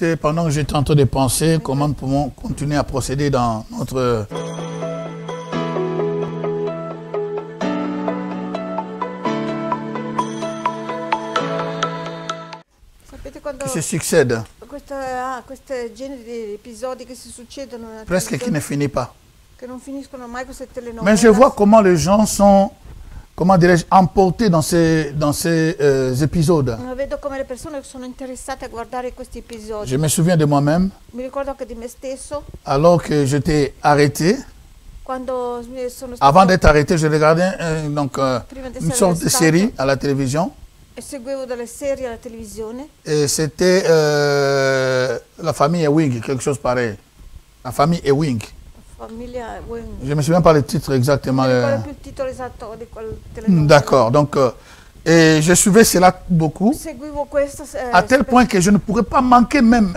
C'était pendant que j'étais en train de penser comment nous pouvons continuer à procéder dans notre... qui se succèdent. Questo genere di episodi che si succedono Presque qui ne finit pas. che non finiscono mai queste telenovelas. Mais je vois comment les gens sont, comment dirais-je, emportés dans ces épisodes. Ma vedo come le persone sono interessate a guardare questi episodi. Je me souviens de moi-même, Mi ricordo anche di me stesso, alors que j'étais arrêté. quando sono Avant stato d'être arrêté, je regardais prima di une essere sorte de arrestato, série à la télévision. e seguivo delle serie alla televisione. Et c'était la famille Ewing, quelque chose pareil. La famille Ewing. Famiglia Wayne. Je ne me souviens pas le titre exactement. Non ricordo più il titolo esatto di quel telenovela. D'accord, donc et je suivais cela beaucoup, Seguivo questo à tel point que je ne pourrais pas manquer même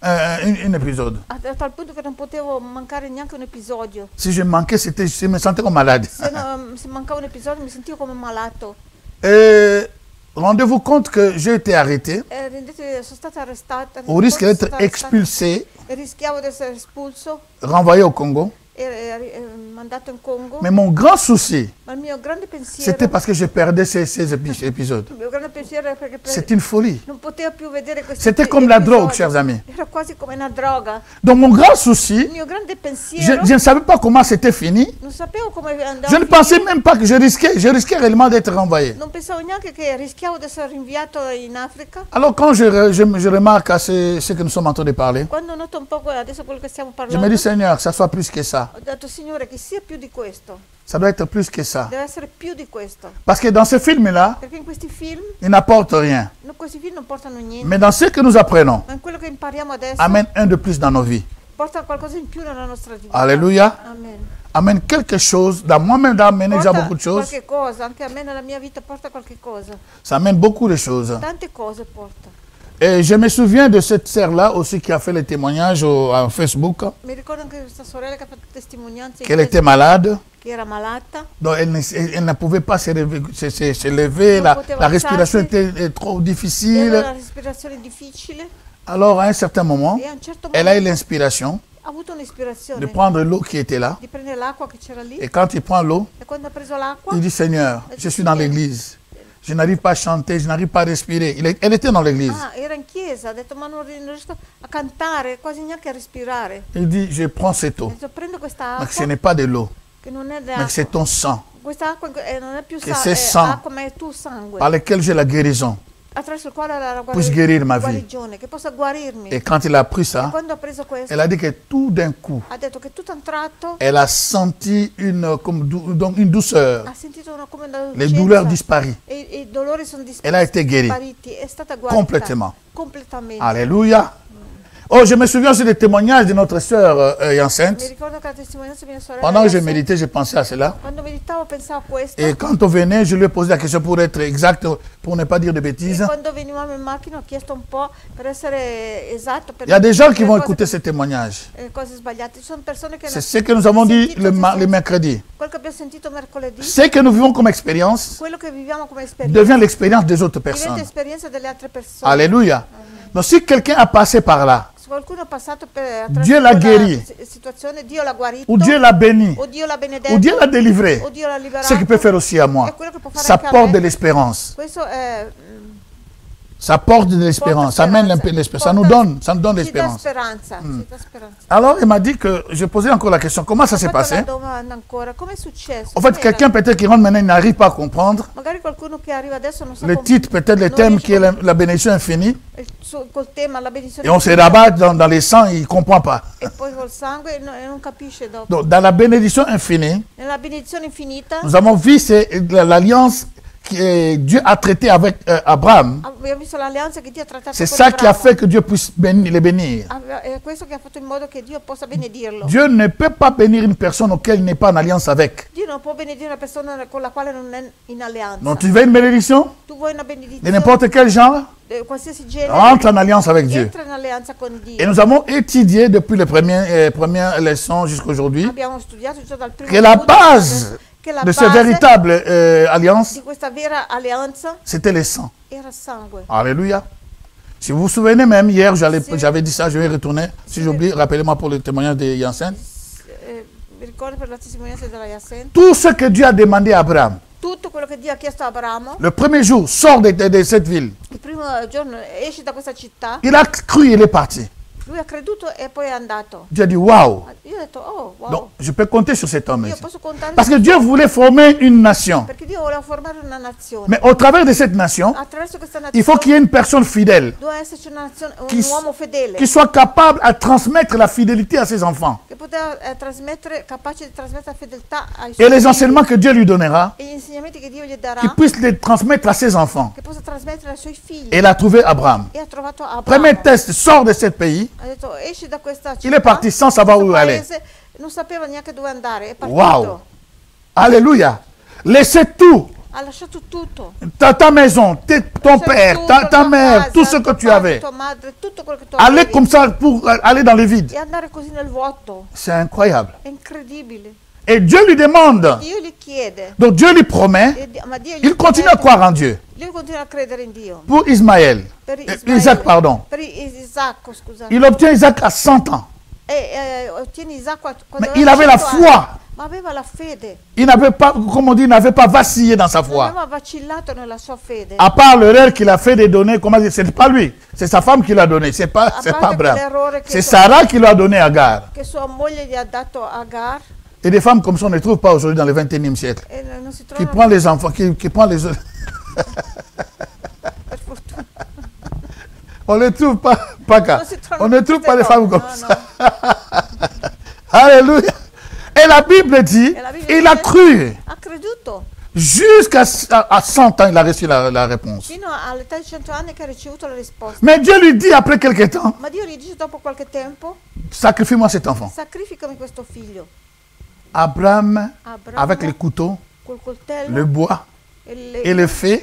un épisode. a tal punto che non potevo mancare neanche un episodio. Si je manquais, je me sentais comme malade. Se mancava un episodio mi sentivo come malato. Et rendez-vous compte que j'ai été arrêté, Sono stata arrestata. au risque sono d'être stata arrestata expulsé, e rischiavo di essere espulso renvoyé au Congo. e mandato in Congo. Mais mon grand souci, Ma il mio grande pensiero, c'était parce que je perdais ces épisodes. il mio grande pensiero è perché C'est une folie. non potevo più vedere questi C'était comme la drogue, episodi. chers amis. Era quasi come una droga. Donc mon grand souci, Il mio grande je pensiero, ne savais pas comment c'était fini. non sapevo come andava. Je ne pensais même pas que je risquais réellement d'être renvoyé. Non pensavo neanche che rischiavo di essere rinviato in Africa. Alors quand je remarque à ce que nous sommes en train de parler, Quando noto un po' adesso quello che stiamo je parlando, me dis Seigneur, que ça soit plus que ça. ho detto Signore che sia più di questo, Ça doit être plus que ça. deve essere più di questo. Parce que dans ce film-là, Perché in questi film, il n'apporte rien. questi film non portano niente, Mais dans ce que nous apprenons, ma in quello che impariamo adesso amène un de plus dans nos vies. porta qualcosa in più nella nostra vita. Alléluia. Amen. Amène quelque chose. Dans moi-même, d'amener déjà beaucoup de choses. Qualche cosa, anche a me nella mia vita porta qualche cosa. Ça amène beaucoup de choses. Tante cose porta. Et je me souviens de cette sœur-là aussi qui a fait le témoignage à Facebook, Mi ricordo anche questa sorella che ha fatto testimonianze qu'elle était malade. che era malata. Donc elle ne pouvait pas se lever, la respiration était trop Aveva difficile. una respirazione difficile Alors à un certain moment, e a un certo elle a eu momento l'inspiration ha avuto de un'ispirazione prendre l'eau qui était là. di prendere l'acqua che c'era lì Et quand il prend l'eau, e quando ha preso l'acqua il dit Seigneur, je suis dans l'église. Je n'arrive pas à chanter, je n'arrive pas à respirer. Elle était dans l'église. era in chiesa, ha detto ma non riesco a cantare, quasi neanche a respirare. Il dit, je prends cette Ha eau, detto prendo questa mais que ce acqua n'est pas de l'eau, che non è mais que d'acqua. c'est ton sang Questa acqua non è più Che se sang acqua ma è tuo sangue. par lequel j'ai la guérison. Attraverso il quale la Puisse guérir ma vie. guarigione, che possa guarirmi. Et quand il a pris ça, Quando ha preso questo, elle a dit que tout d'un coup, ha detto che tutto a un tratto elle a senti donc une douceur. ha sentito come una Les douleurs disparues. e i dolori sono Elle a été guérie. spariti, è stata guarita Complètement. completamente. Alléluia. Oh, je me souviens aussi des témoignages de notre sœur Mi enceinte. ricordo che la testimonianza di mia sorella Pendant que je adesso, méditais, je pensais à cela. quando meditavo pensavo a questo. Et quand on venait, je lui ai posé la question pour être exact, pour ne pas dire de E bêtises. quando venivamo in macchina ho chiesto un po' per essere esatto, per Il y a des gens qui le vont cose- écouter ces témoignages. cose sbagliate. Ci sono persone che C'est ce que nous avons dit le mercredi. quello che abbiamo sentito mercoledì, Ce que nous vivons comme expérience quello che viviamo come esperienza devient l'expérience des autres diventa personnes. esperienza delle altre persone. Alléluia. Donc si quelqu'un a passé par là, Se qualcuno è passato per Dieu l'a guéri. situazione, Dio l'ha guarito, ou Dieu l'a béni, o Dio l'ha benedetto, ou Dieu l'a délivré, o Dio l'ha liberato, ce qu'il peut faire aussi à moi, è quello che può fare ça anche a porte me. de l'espérance. Questo è Ça porte de l'espérance, ça amène speranza. l'espérance, ça nous donne Ci dà l'espérance. speranza, ci dà speranza. Alors il m'a dit que, je posais encore la question, comment ça s'est Ho fatto passé? la domanda ancora, come è successo? En fait, Com'era? quelqu'un peut-être qui rentre maintenant, il n'arrive pas à comprendre Magari qualcuno che arriva adesso non sa le come- titre, peut-être le non thème riesce qui est la bénédiction infinie, col tema la benedizione et on se rabat dans les sangs, il ne comprend pas. e poi col sangue e non capisce dopo. Donc dans la bénédiction infinie, Nella benedizione infinita nous avons vu l'alliance que Dieu a traitée avec Abraham. abbiamo visto l'alleanza che Dio ha trattato C'est con ça qui a Abramo. fait que Dieu puisse les bénir. È questo che ha fatto in modo che Dio possa benedirlo. Dieu ne peut pas bénir une personne auquel il n'est pas en alliance avec. Dio non può benedire una persona con la quale non è in alleanza. Donc tu veux une bénédiction Tu vuoi una de benedizione n'importe quel genre, qualsiasi genere, rentre en alliance avec Dieu. entra in alleanza con Dio. Et nous avons étudié depuis les premières leçons jusqu'à aujourd'hui Abbiamo studiato già dal primo que la studio base che la de cette base véritable alliance, di questa vera alleanza c'était le sang. era sangue. Alléluia. Si vous vous souvenez même, hier, j'avais dit ça, je vais retourner. Si j'oublie, rappelez-moi pour le témoignage de Janssen. Mi ricordo per la testimonianza della Janssen. Tout ce que Dieu a demandé à Abraham, Tutto quello che Dio ha chiesto a Abramo, le premier jour, sort de cette ville. il primo giorno esce da questa città, Il a cru, il est parti. lui ha creduto e poi è andato. Dieu a dit, waouh. Io ho detto, oh, wow. Donc, je peux compter sur cet homme. Io Ici. posso contare Parce que Dieu voulait former une nation. perché Dio voleva formare una nazione. Mais au travers de cette nation, Attraverso questa il faut nazione qu'il y ait une personne fidèle doveva esserci una nazione, un Chi- uomo fedele qui soit capable à transmettre la fidélité à ses enfants. che poteva trasmettere, capace di trasmettere la fedeltà ai Et suoi les figli enseignements que Dieu lui donnera, e gli insegnamenti che Dio gli darà, qu'il puisse les transmettre à ses enfants. che possa trasmettere ai suoi figli. Et il a trouvé Abraham. E ha trovato Abramo. Premier test, sort de ce pays. Ha detto esci da questa città. Il est parti sans savoir où aller. paese, non sapeva neanche dove andare, è partito. Wow. Alléluia. Laissez tout. Ha lasciato tutto. Ta maison, ton père, Tutto, ta tua mère, casa, tout ce que tuo tu padre, avais. tua madre, tutto quello che tu Aller avevi. comme ça pour aller dans le vide. E andare così nel vuoto. C'est incroyable. È incredibile. Et Dieu lui demande. Dio gli chiede. Donc Dieu lui promet. Ma Dio gli Il continue à promette- croire en Dieu. Lui continua a credere in Dio. Pour Ismaël. Per Isaac, pardon. Per Isacco, scusate. Il obtient Isaac à 100 ans. Ottiene Isacco quando Mais aveva il avait la 100 anni. foi. Ma aveva la fede. Il n'avait pas, comme on dit, il n'avait pas vacillé dans sa Non foi. aveva vacillato nella sua fede. À part l'erreur qu'il a fait de donner, comment dire, c'est pas lui, c'est sa femme qui l'a donné, c'est pas Abraham. quell'errore che C'est sua- Sarah qui lui a donné Agar. che sua moglie gli ha dato Agar Et des femmes comme ça, on ne trouve pas aujourd'hui dans le 21e siècle. e non si Qui trovano prend les enfants, qui prend les... per fortuna. On ne trouve pas, Paca. Non si trovano On ne trouve queste pas les femmes donne, comme no, ça. no. Alléluia. Et la Bible dit, Et la Bible il a dit- cru. Ha creduto Jusqu'à à 100 ans, il a reçu la réponse. fino all'età di 100 anni che ha ricevuto la risposta. Mais Dieu lui dit après quelques temps, Ma Dio gli dice dopo qualche tempo, sacrifie-moi cet enfant. sacrificami questo figlio. Abraham, Abramo, avec les couteaux, col coltello le bois e, et le feu,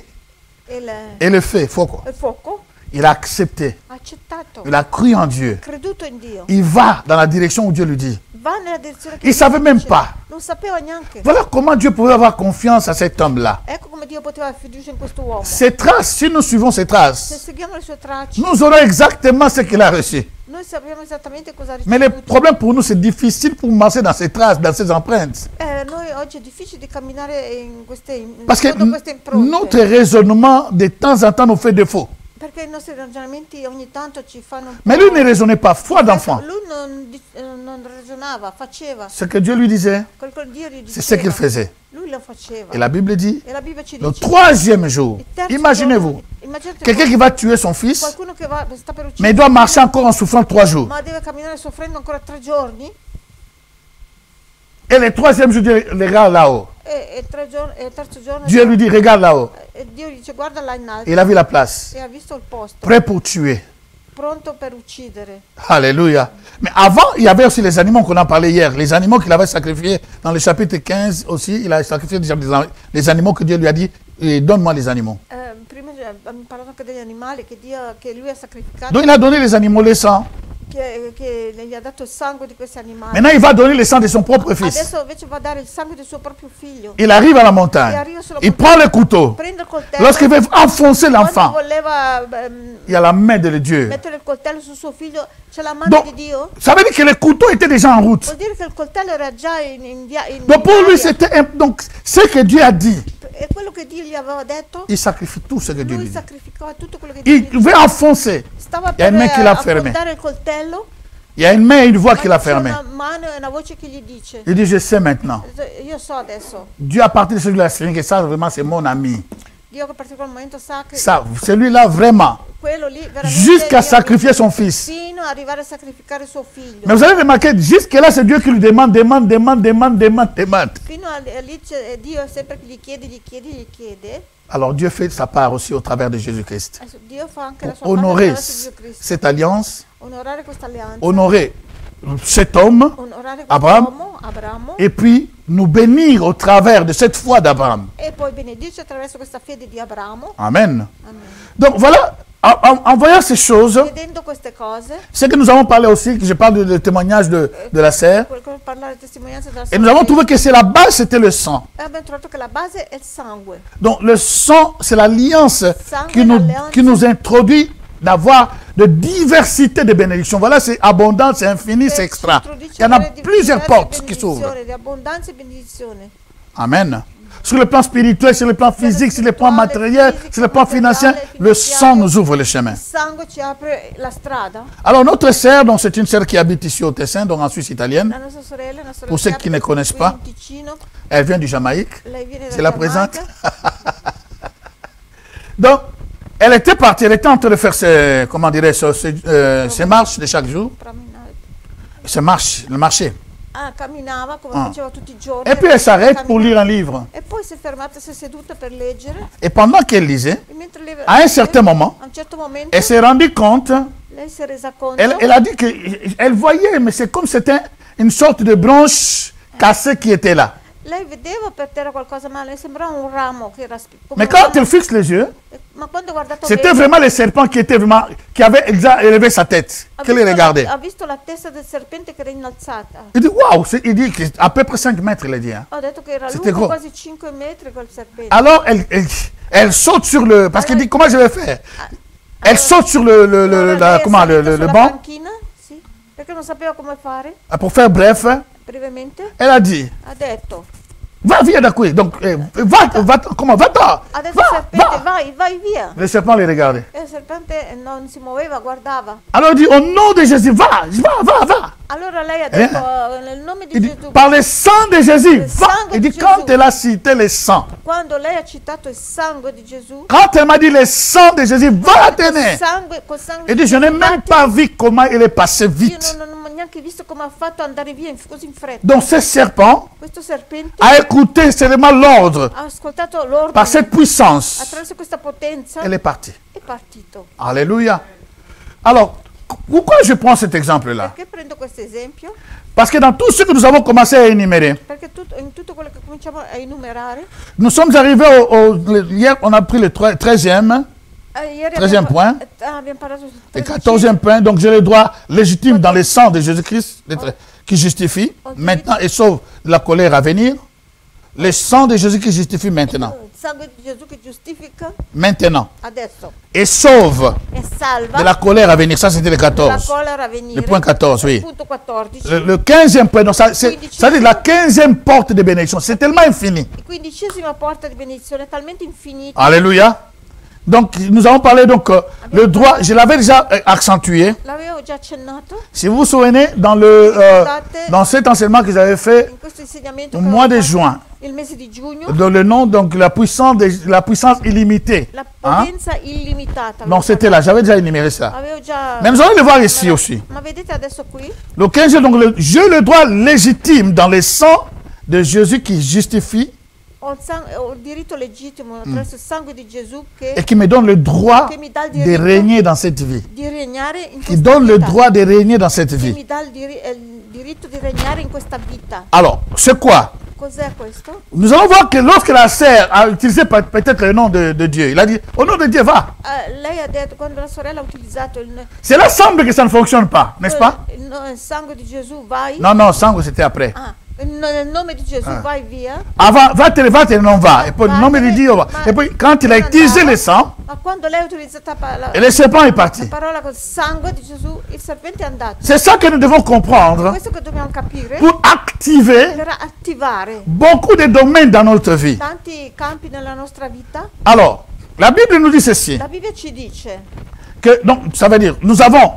il fuoco, fuoco, il a accepté. ha accettato, Il a cru en Dieu. ha creduto in Dio. Il va dans la direction où Dieu lui dit. Va nella direzione che Il savait Dio même dice. pas. Non sapeva neanche. Voilà comment Dieu pouvait avoir confiance à cet homme-là. Ecco come Dio poteva avere fiducia in questo uomo. Ses traces, si nous suivons ses Se traces, seguiamo le sue tracce, nous aurons exactement ce qu'il a reçu. noi sappiamo esattamente cosa ha Mais le ricevuto. problème pour nous, c'est difficile pour marcher dans ses traces, dans ses empreintes. Noi oggi è difficile di camminare in Parce que secondo queste impronte. notre raisonnement, de temps en temps, nous fait défaut. Perché i nostri ragionamenti ogni tanto ci fanno un Mais po'- lui ne raisonnait pas. Foi d'enfant. Lui non ragionava, faceva. Ce que Dieu lui disait, Quel che Dio gli c'est ce qu'il diceva. faisait. Lui lo faceva. Et la Bible dit, E la Bibbia ci le dice. troisième jour, il terzo imaginez-vous, giorno, immaginate quelqu'un qui va tuer son fils, qualcuno che sta per uccidere, mais il doit marcher encore en souffrant 3 jours. ma deve camminare soffrendo ancora 3 giorni. Et le troisième jour, Dieu regarde là-haut. E il terzo giorno Dieu lui dit, regarde là-haut. e Dio gli dice guarda là in alto. Et il a vu la place, E ha visto il posto, prêt pour tuer. pronto per uccidere. Alléluia. Mais avant, il y avait aussi les animaux qu'on a parlé hier. Les animaux qu'il avait sacrifiés dans le chapitre 15 aussi. Il a sacrifié déjà les animaux que Dieu lui a dit, donne-moi les animaux. Prima abbiamo parlato anche degli animali che lui ha sacrificato, Donc il a donné les animaux, le sang. che gli ha dato il sangue di questi animali. Maintenant, il va donner le sang de son propre fils. Adesso invece va a dare il sangue del suo proprio figlio. Il arrive à la montagne. Il prend le couteau. Prende il coltello. Lorsqu'il veut enfoncer Quando l'enfant, voleva il y a la main de Dieu. mettere il coltello sul suo figlio, c'è la mano Donc, di Dio. ça veut dire que le couteau était déjà en route. Vuol dire che il coltello era già in Donc pour lui, aria. c'était donc ce que Dieu a dit. E quello che Dio gli aveva detto, Il sacrifie tout ce que Dieu lui lui dit. sacrificava tutto quello che Dio Il gli veut enfoncer. stava Il y a per une main qui l'a fermé. affrontare il coltello. Il y a une main et une voix qui Ma l'a c'è fermé. una mano e una voce che gli dice, Il dit, je sais maintenant. io so adesso, Dieu a parti de celui-là, c'est que ça vraiment c'est mon ami. Dio che a partire da quel momento sa che Ça, celui-là vraiment, quello lì veramente jusqu'à Dio- sacrifier son fils. fino ad arrivare a sacrificare suo figlio. Mais vous avez remarqué, jusque-là, c'est Dieu qui lui demande. Fino a lì Dio è sempre che gli chiede. Alors Dieu fait sa part aussi au travers de Jésus-Christ. Adesso Dio fa anche la Pour sua parte honorer attraverso Gesù Cristo. cette alliance, Onorare questa alleanza. honorer cet homme, Onorare Abraham. quest'uomo, Abramo. et puis nous bénir au travers de cette foi d'Abraham. E poi benedirci attraverso questa fede di Abramo. Amen. Amen. Donc voilà, en voyant ces choses, Vedendo queste cose, c'est que nous avons parlé aussi, que je parle du témoignage de la sœur, quel che parlare testimonianza della et nous avons trouvé que c'est la base, c'était le sang. E abbiamo trovato che la base è il sangue. Donc le sang, c'est l'alliance qui nous introduit d'avoir de diversité de bénédictions. Voilà, c'est abondant, c'est infini, c'est extra. Il y en a plusieurs portes qui s'ouvrent. Amen. Sur le plan spirituel, sur le plan physique, sur le plan matériel, sur le plan financier, le sang nous ouvre le chemin. Alors notre sœur, donc c'est une sœur qui habite ici au Tessin, donc en Suisse italienne. Pour ceux qui ne connaissent pas, elle vient du Jamaïque. C'est la présente. Donc, elle était partie, elle était en train de faire ses, comment dirais-je, ses marches de chaque jour. Ses marches, le marché. Ah, camminava come faceva tutti i giorni. Et puis elle s'arrête pour lire un livre. E poi si è fermata, si è seduta per leggere. Et pendant qu'elle lisait, à un certain moment, elle s'est rendue compte, lei si è resa conto, elle a dit qu'elle voyait, mais c'est comme c'était une sorte de branche cassée qui était là. Lei vedeva per terra qualcosa male, sembrava un ramo che era Mais quand elle fixe les yeux, ma quando ha guardato c'était bene, vraiment le serpent qui était vraiment, qui avait élevé sa tête, qui les regardait. ha visto la testa del serpente che era innalzata. Il dit waouh, il dit qu'à peu près 5 mètres, il a dit. Hein. Ho detto che era C'était lungo gros. quasi 5 metri quel serpente. Alors elle saute sur le, parce qu'elle dit comment je vais faire. Elle saute sur le banc. Panchina, sì, perché non sapeva come fare. Pour faire bref, Brevemente elle a dit, ha detto, va, viens da qui. Donc, va-t'en. ha detto al serpente, vai via. Le serpent les regardait. E il serpente non si muoveva, guardava. Alors il dit, au nom de Jésus, va. Allora lei ha detto, nel nome di Il dit, Gesù. par le sang de Jésus, Le va. sangue Il di dit, quand Gesù. elle a cité le sang, Quando lei ha citato il sangue di Gesù, quand elle m'a dit le sang de Jésus, va tenir. col sangue Il dit, je n'ai même pas vu comment il est passé io vite. non ho neanche visto come ha fatto andare via così in fretta. Donc ce serpent Questo serpente a écouté seulement l'ordre ha ascoltato l'ordine, par cette puissance. attraverso questa potenza Elle est partie. è partito. Alléluia. Alors, pourquoi je prends cet exemple-là? Perché prendo questo esempio? Parce que dans tout ce que nous avons commencé à énumérer, Perché in tutto quello che cominciamo a enumerare, nous sommes arrivés hier, on a pris le 13e, ieri 13e point, abbiamo parlato et sul 14e point, donc j'ai le droit légitime dans le sang de Jésus-Christ qui justifie, maintenant et sauve de la colère à venir. Le sang de Jésus qui justifie maintenant. il sangue di Gesù che giustifica Maintenant. adesso Et sauve e salva de la colère à venir. Ça, c'était le la 14. collera a venire. Le point 14, oui. Punto 14. Le 15e point, donc ça c'est la 15e porte de bénédiction. C'est tellement infini. La 15ª porta di benedizione è talmente infinita. Alléluia. Donc, nous avons parlé, donc, le droit, je l'avais déjà accentué. L'avevo già accennato Si vous vous souvenez, dans cet enseignement que j'avais fait in questo insegnamento au che mois avevo de fatto juin, il mese di giugno, dans le nom, donc, la puissance illimitée. la Hein? potenza illimitata. Non, c'était là, j'avais déjà énuméré ça. Avevo già. Mais nous allons le voir ici aussi. Ma vedete adesso qui? Le 15, donc, j'ai le droit légitime dans le sang de Jésus qui justifie Ho il diritto legittimo attraverso il sangue di Gesù che et qui me donne le droit mi dà il de diritto régner dans cette vie. di regnare in Qui questa donne le vita. droit de régner dans cette Che vie. mi dà il diritto di regnare in questa vita. Alors, c'est quoi? Cos'è questo? Nous allons voir que lorsque la sœur a utilisé peut-être le nom de Dieu, il a dit, au nom de Dieu, va. Lei ha detto, quando la sorella ha utilizzato Cela semble que ça ne fonctionne pas, n'est-ce pas? il sangue di Gesù, vai. Non, non, sang, c'était après. Ah, nel nome di Gesù, vai via. Avant, va-te, non va. Et puis, le nom de Dieu, va. Et puis, quand il a utilisé le sang, Ma quando lei ha utilizzato et le serpent est la parti. parola col sangue di Gesù, il serpente è andato. C'est ça que nous devons comprendre Questo che dobbiamo capire pour activer per attivare beaucoup de domaines dans notre vie. tanti campi nella nostra vita. Alors, la Bible nous dit ceci, La Bibbia ci dice, que, donc, ça veut dire, nous avons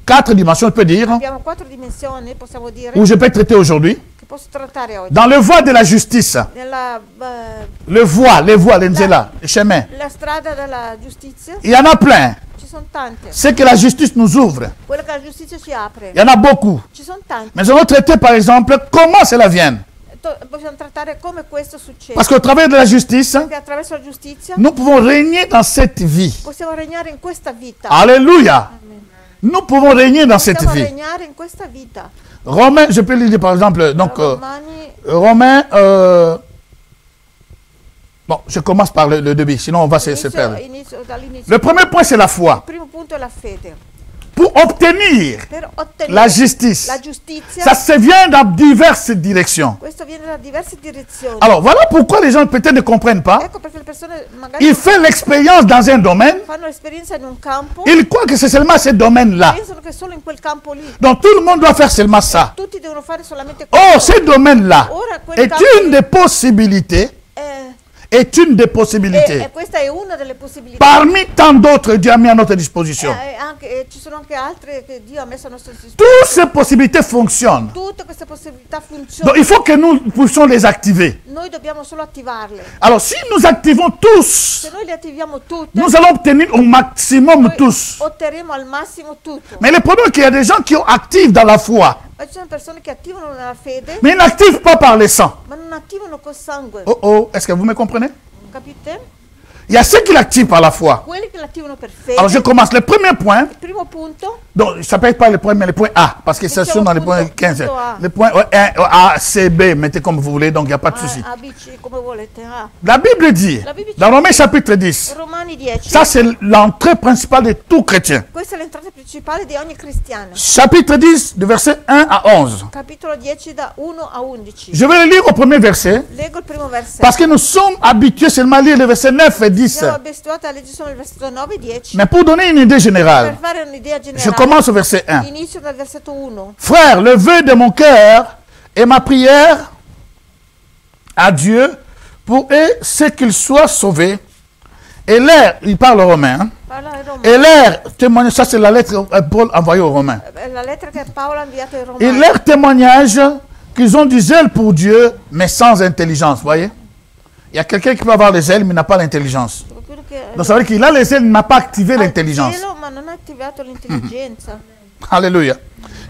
4 dimensions, je peux dire, abbiamo 4 dimensioni, possiamo dire, où je peux traiter aujourd'hui. che posso trattare oggi. Dans le voie de la justice, Nella les voies, l'enzela, le chemin, la strada della giustizia il y en a plein. ci sono tante. C'est que la justice nous ouvre. Quella che la giustizia ci apre. Il y en a beaucoup. Ci sono tante. Mais nous allons traiter, par exemple, comment cela vient. Possiamo trattare come questo succede. Parce qu'au travers de la justice, Perché attraverso la giustizia nous pouvons régner dans cette vie. possiamo regnare in questa vita. Alléluia. Nous pouvons régner dans cette Possiamo vie. regnare in questa vita. Romains, je peux le dire par exemple, donc, Romani, Romains, bon, je commence par le début, sinon on va se perdre. inizio dall'inizio. Le premier point, c'est la foi. Il primo punto è la fede. pour obtenir per ottenere la justice. la giustizia, Ça se vient dans diverses directions. questo viene da diverse direzioni. Alors voilà pourquoi les gens peut-être ne comprennent pas. Ecco perché le persone magari Ils font l'expérience dans un domaine. fanno l'esperienza in un campo, Ils croient que c'est seulement ce domaine-là. pensano che solo in quel campo lì Donc tout le monde doit faire seulement ça. tutti devono fare solamente Oh, ce domaine-là Ora quel est campo une des possibilités. Est une des possibilités. e questa è una delle possibilità. Parmi tant d'autres, Dieu a mis à notre disposition. Ci sono anche altre che Dio ha messo a nostra disposizione. Toutes ces possibilités fonctionnent. Tutte queste possibilità Donc funzionano. il faut que nous puissions les activer. Noi dobbiamo solo attivarle. Alors si nous activons tous, Se noi le attiviamo tutte, nous allons obtenir au maximum noi tous. otterremo al massimo tutto. Mais le problème est qu'il y a des gens qui activent dans la foi, Ma ci sono persone che attivano nella fede, mais ils n'activent pas par le sang. ma non attivano col sangue. Oh oh, est-ce que vous me comprenez? Capite? Il y a ceux qui l'activent par la foi. Quelli che l'attivano per fede. Alors je commence. Le premier point, Il primo punto, donc ça ne peut être pas le point, mais le point A, parce que ça sont dans le point 15. A. Le point A, C, B, mettez comme vous voulez, donc il n'y a pas de souci. A, B, C, come volete. Ah. La Bible dit, La Bible dans Romains chapitre 10, Romani 10. ça c'est l'entrée principale de tout chrétien. Questa è l'entrata principale di ogni cristiano. Chapitre 10, de verset 1 à 11. Capitolo 10 da 1 a 11. Je vais le lire au premier verset, Leggo il primo versetto. parce que nous sommes habitués seulement à lire les versets 9 et 10. Siamo abituati a leggere solo il versetto 9 e 10. Mais pour donner une idée Per générale, fare un'idea je generale, commence au verset 1. inizio dal versetto 1. Frère, le vœu de mon cœur et ma prière à Dieu pour eux, c'est qu'ils soient sauvés. Et l'air, il parle aux Romains, hein. Parla ai Romani. Et l'air témoignage, ça c'est la lettre Paul envoyée aux Romains. La lettera che Paolo ha inviato ai Et Romani. leur témoignage qu'ils ont du zèle pour Dieu, mais sans intelligence, voyez. Il y a quelqu'un qui peut avoir le zèle, mais n'a pas l'intelligence. Quello che Donc ça veut dire qu'il a le zèle, il n'a pas activé ha il l'intelligence. cielo, ma non ha attivato l'intelligenza. Alléluia.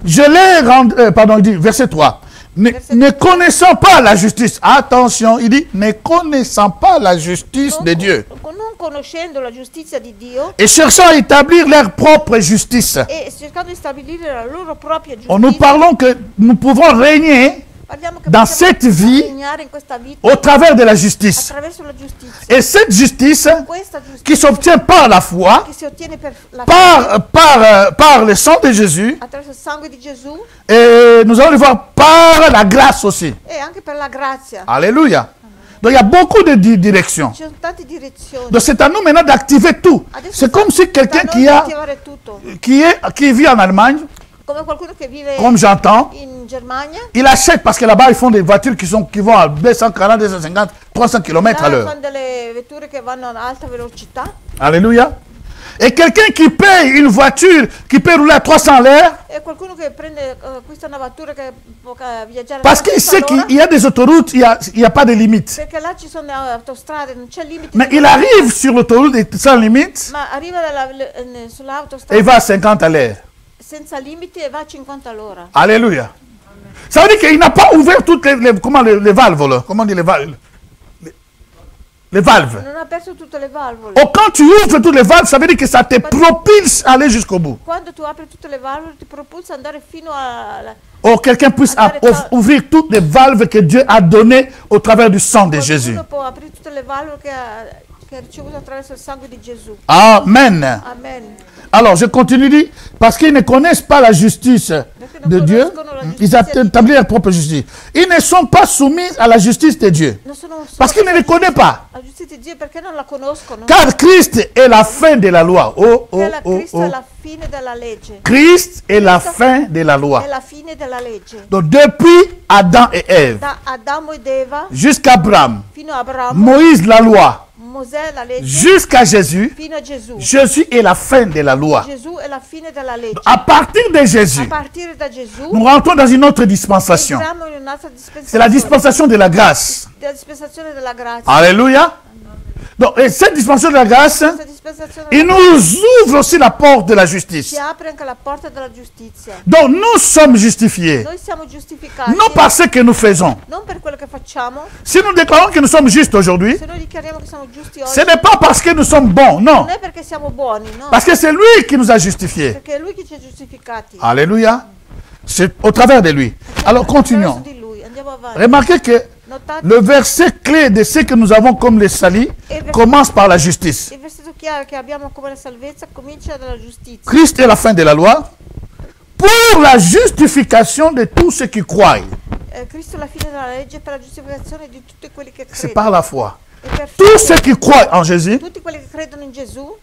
Je l'ai rendu, pardon, il dit, verset 3. Ne connaissant pas la justice, attention, il dit, ne connaissant pas la justice de Dieu, Non conoscendo la giustizia di Dio et cherchant à établir leur propre justice. e cercando di stabilire la loro propria Oh, nous giustizia, parlons que nous pouvons régner parliamo che dans possiamo cette vie regnare in questa vita au travers de la justice. attraverso la giustizia. Et cette justice Questa qui giustizia s'obtient par la foi, che si ottiene per la fede, par le sang de Jésus, attraverso il sangue di Gesù et nous allons le voir par la grâce aussi. e anche per la grazia. Alléluia. Donc il y a beaucoup de directions. Ci sono tante direzioni. Donc c'est à nous maintenant d'activer tout. C'est comme si quelqu'un Da noi qui attivare tutto. qui vit en Allemagne, Come qualcuno che vive comme j'entends, in Germania, il achète parce que là-bas ils font des voitures qui vont à 240, 250, 300 km à là l'heure. fanno delle vetture che vanno ad alta velocità Alléluia. Et quelqu'un qui paye une voiture qui peut rouler à 300 à l'heure, e qualcuno che prende acquista una vettura che può viaggiare parce qu'il sait qu'il y a des autoroutes, il n'y a pas de limite. perché là ci sono autostrade, non c'è limite. Mais il arrive sur l'autoroute sans limite Ma arriva et sull'autostrada il va à 50 à l'heure. senza limiti e va a 50 all'ora. Alléluia. Ça veut dire qu'il n'a pas ouvert toutes les valves. Là. Comment on dit les valves? Les valves. Non ha perso tutte le valvole. Oh, quand tu ouvres toutes les valves, ça veut dire que ça te propulse à aller jusqu'au bout. Quando tu apri tutte le valvole ti propulsa ad andare fino a Oh, quelqu'un puisse ouvrir toutes les valves que Dieu a données au travers du sang de Jésus. Qualcuno può aprire tutte le valvole che ha ricevuto attraverso il sangue di Gesù. Amen. Amen. Alors, je continue, dit, parce qu'ils ne connaissent pas la justice de Dieu, ils établissent leur propre justice. Ils ne sont pas soumis à la justice de Dieu, parce qu'ils ne les connaissent pas. La giustizia di Dio perché non la conoscono? Car Christ est la fin de la loi. Oh, oh, Perché oh, Cristo è oh. la fine della legge. Christ est la fin de la loi. È la fine della legge. Donc, depuis Adam et Ève, Da Adamo ed Eva jusqu'à Abraham, fino a Abramo, Moïse la loi, Mosè la legge, jusqu'à Jésus, fino a Gesù. Jésus est la fin de la loi. Gesù è la fine della legge. À partir de A Jésus, partire da Gesù nous rentrons dans une autre dispensation. entriamo in un'altra C'est la dispensazione. dispensation de la grâce. Della dispensazione della grazia. Alléluia. Donc, et cette dispensation de la grâce, Questa dispensazione il della nous ouvre aussi la porte de la justice. ci apre anche la porta della giustizia. Donc, nous sommes justifiés, Noi siamo giustificati non par ce que nous faisons. non per quello che facciamo. Si nous déclarons que nous sommes justes aujourd'hui, Se noi dichiariamo che siamo giusti oggi, ce n'est pas parce que nous sommes bons, non. non è perché siamo buoni, no? Parce que c'est lui qui nous a justifiés. Perché è Lui che ci ha giustificati. Alléluia. C'est au travers de lui. Alors, continuons. Attraverso di Lui. Andiamo avanti. Remarquez que Notate le verset clé de ce que nous avons comme les salis commence par la justice. il versetto chiaro che abbiamo come la salvezza comincia dalla giustizia. Christ est la fin de la loi pour la justification de tous ceux qui croient. Cristo è la fine della legge per la giustificazione di tutti quelli che C'est credono. par la foi. E per Tous fede, ceux qui croient en Jésus, tutti quelli che credono in Gesù,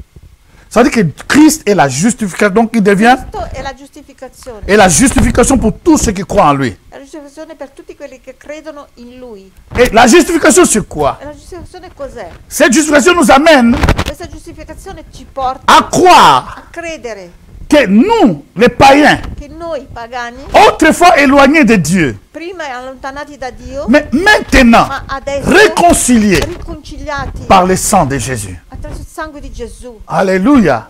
ça veut dire que Christ est la justification, donc il devient, Cristo è la giustificazione. et la justification pour tous ceux qui croient en lui. La giustificazione per tutti quelli che credono in Lui. Et la justification, c'est quoi? E la giustificazione cos'è? Cette justification nous amène Questa giustificazione ci porta à croire a credere que nous, les païens, che noi pagani, autrefois éloignés de Dieu, prima allontanati da Dio, mais maintenant ma adesso réconciliés riconciliati par le sang de Jésus. attraverso il sangue di Gesù. Alléluia.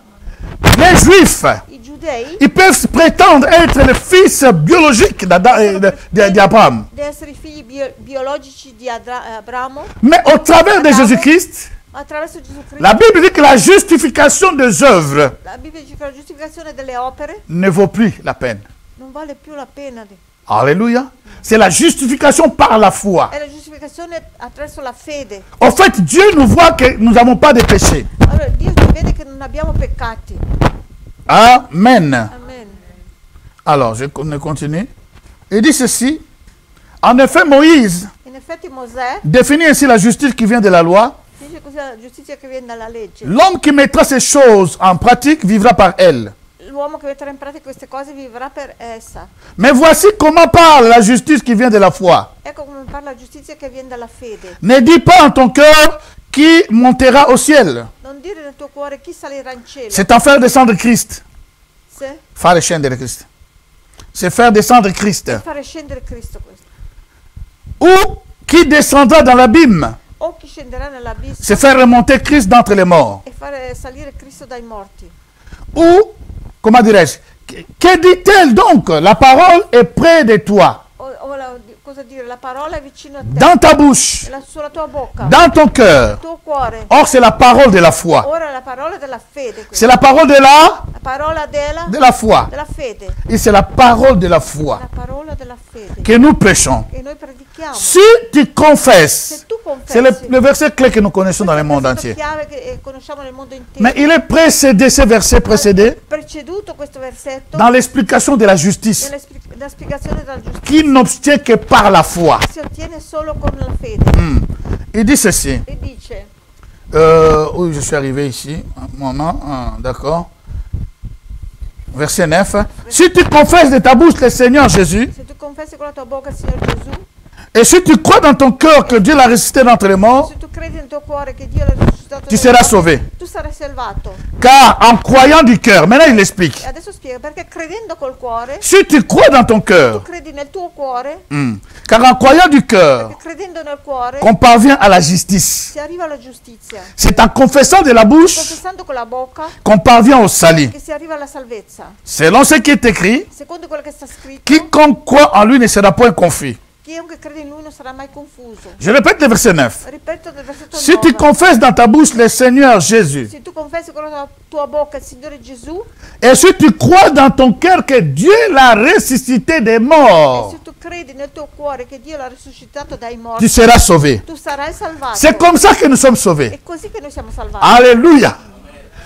Les Juifs, I giudei ils peuvent prétendre être les fils biologiques d'Abraham. di essere i figli biologici di Abramo, Mais au travers de Jésus-Christ, attraverso Gesù Cristo. la Bible dit que la justification des œuvres La Bibbia dice che la giustificazione delle opere ne vaut plus la peine. non vale più la pena. Alléluia. C'est la justification par la foi. È la giustificazione attraverso la fede. En fait, Dieu nous voit que nous n'avons pas de péché. Allora Dio ci vede che non abbiamo peccati. Amen. Amen. Alors, je continue. Il dit ceci. En effet, Moïse In effetti Mosè définit ainsi la justice qui vient de la loi. dice così la giustizia che viene dalla legge. L'homme qui mettra ces choses en pratique vivra par elles. L'uomo che metterà in pratica queste cose vivrà per essa. Mais voici comment parle la justice qui vient de la foi. Ecco come parla la giustizia che viene dalla fede. Ne dis pas en ton cœur qui montera au ciel. Non dire nel tuo cuore chi salirà in cielo. C'est en faire descendre Christ. Se Faire scendere Christ. C'est faire descendre Christ. fare scendere Cristo questo. Ou qui descendra dans l'abîme. O chi scenderà nell'abisso C'est faire remonter Christ d'entre les morts. e fare salire Cristo dai morti. Ou, comment dirais-je, que dit-elle donc? La parole est près de toi, Cosa dire? La parola è vicino a te. dans ta bouche, Sulla tua bocca. dans ton cœur. Il tuo cuore. Or, c'est la parole de la foi. Ora è la parola della fede. C'est la parole de La parola de la foi. della fede. Et c'est la parole de la foi La parola della fede. que nous prêchons. Che noi predichiamo. Si tu confesses, Se tu c'est confessi. le verset clé que nous connaissons dans le monde Questo è entier. il chiave che conosciamo nel mondo intero. Mais il est précédé, ce verset précédé, Preceduto questo versetto dans l'explication de la justice, nella spiegazione della giustizia. qui n'obtient que par la foi. Si ottiene solo con la fede. Il dit ceci. E dice, Oui, je suis arrivé ici. Un moment, d'accord. Verset 9. Si tu confesses de ta bouche le Seigneur Jésus, se tu confessi con la tua bocca il Signore Gesù, et si tu crois dans ton cœur que Dieu l'a ressuscité d'entre les morts, se tu credi nel tuo cuore che Dio l'ha risuscitato tu dai seras morti, sauvé. tu sarai salvato. Car en croyant du cœur, maintenant il explique. E adesso spiega, perché credendo col cuore, Si tu crois dans ton tu cœur, credi nel tuo cuore, car en croyant du cœur, perché credendo nel cuore qu'on parvient à la justice. si arriva alla giustizia. C'est en confessant de la bouche Confessando con la bocca qu'on parvient au salut. che si arriva alla salvezza. Selon ce qui est écrit, Secondo quello che sta scritto, quiconque croit en lui ne sera point confus. chiunque crede in lui non sarà mai confuso. Je répète le verset 9. Ripeto nel versetto Si tu 9. confesses dans ta bouche le Seigneur Jésus, Se tu confessi con la tua bocca il Signore Gesù, et si tu crois dans ton cœur que Dieu l'a ressuscité des e morts, se tu credi nel tuo cuore che Dio l'ha risuscitato dai tu morti, seras sauvé. tu sarai salvato. C'est comme ça que nous sommes sauvés. È così che noi siamo salvati. Alléluia.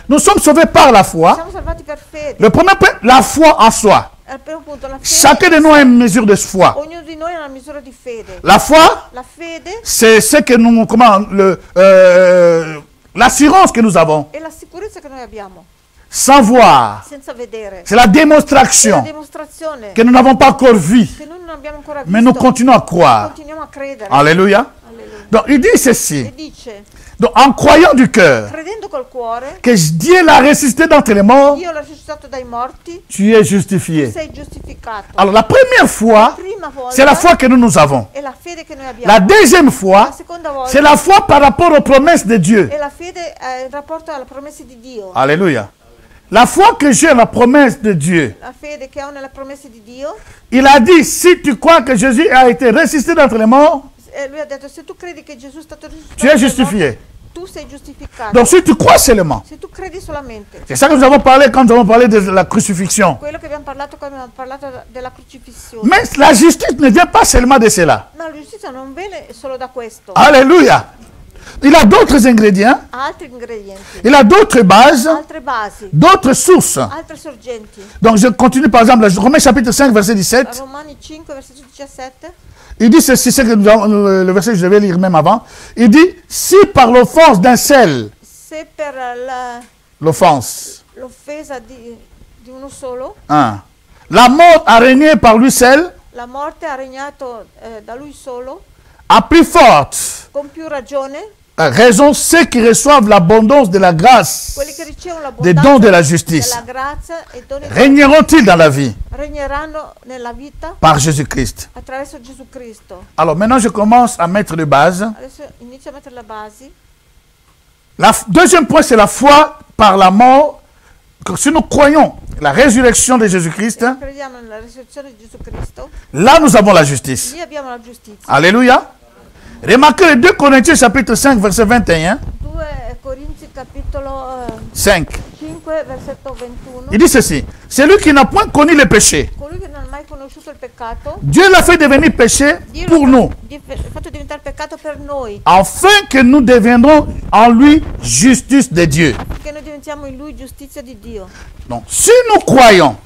Nous sommes sauvés par la foi. Siamo salvati per fede. Le premier point, la foi en soi. Al primo punto, la fede. Chacun de nous a une mesure de foi. Ognuno di noi ha una misura di fede. La foi, La fede c'est ce que nous, l'assurance que nous avons, è la sicurezza che noi abbiamo, sans voir. senza vedere. C'est la È la démonstration dimostrazione que nous n'avons pas encore vue, che noi non abbiamo ancora mais nous visto. continuons à croire. Continuiamo a credere. Alléluia. Alleluia. Donc il dit ceci. E dice, Donc en croyant du cœur credendo col cuore, que Dieu l'a ressuscité d'entre les morts, Dio l'ha risuscitato dai morti, tu es justifié. sei giustificato. Alors la première fois, Prima volta c'est la foi que nous avons. è la fede che noi abbiamo. La deuxième fois, La seconda volta c'est la foi par rapport aux promesses de Dieu. è la fede in rapporto alle promesse di Dio. Alléluia. La foi que j'ai à la promesse de Dieu. La fede che ho nelle promesse di Dio. Il a dit, si tu crois que Jésus a été ressuscité d'entre les morts, Lui ha detto, se tu credi che Gesù è stato risuscitato tu es dai justifié. morti, tu sei giustificato. Donc si tu crois seulement, Se tu credi solamente. c'est ça que nous avons parlé quand nous avons parlé de la crucifixion. Quello che abbiamo parlato quando abbiamo parlato della crocifissione. Mais la justice ne vient pas seulement de cela. Ma la giustizia non viene solo da questo. Alléluia. Il a d'autres ingrédients. altri ingredienti, Il a d'autres bases, altre basi, d'autres sources. altre sorgenti. Donc je continue par exemple, Romains chapitre 5, verset 17. Romani 5, versetto 17. Il dit ceci, c'est le verset que je devais lire même avant. Il dit, si par l'offense d'un seul, Se per l'offense, l'offesa di uno solo, la mort a régné par lui seul, la morte ha regnato da lui solo, à plus forte con più ragione, raison ceux qui reçoivent l'abondance de la grâce, quelli che ricevono des dons de la l'abbondanza justice, della grazia e doni régneront-ils dans la vie regneranno nella vita par Jésus-Christ? attraverso Gesù Cristo. Alors maintenant je commence à mettre les bases. Adesso inizio a mettere le basi. Deuxième point, c'est la foi par la mort. Si nous croyons la résurrection de Jésus-Christ, Crediamo nella risurrezione di Gesù Cristo, là nous avons la justice. lì abbiamo la giustizia. Alléluia. Remarquez les 2 Corinthiens chapitre 5 verset 21. 2 Corinzi capitolo 5. 5 versetto 21. Il dit ceci. Celui qui n'a point connu le péché, Colui che non ha mai conosciuto il peccato, Dieu l'a fait devenir péché Dio pour nous, l'ha fatto diventare peccato per noi, afin que nous deviendrons en lui justice de Dieu. perché noi diventiamo in lui giustizia di Dio. Donc, si nous croyons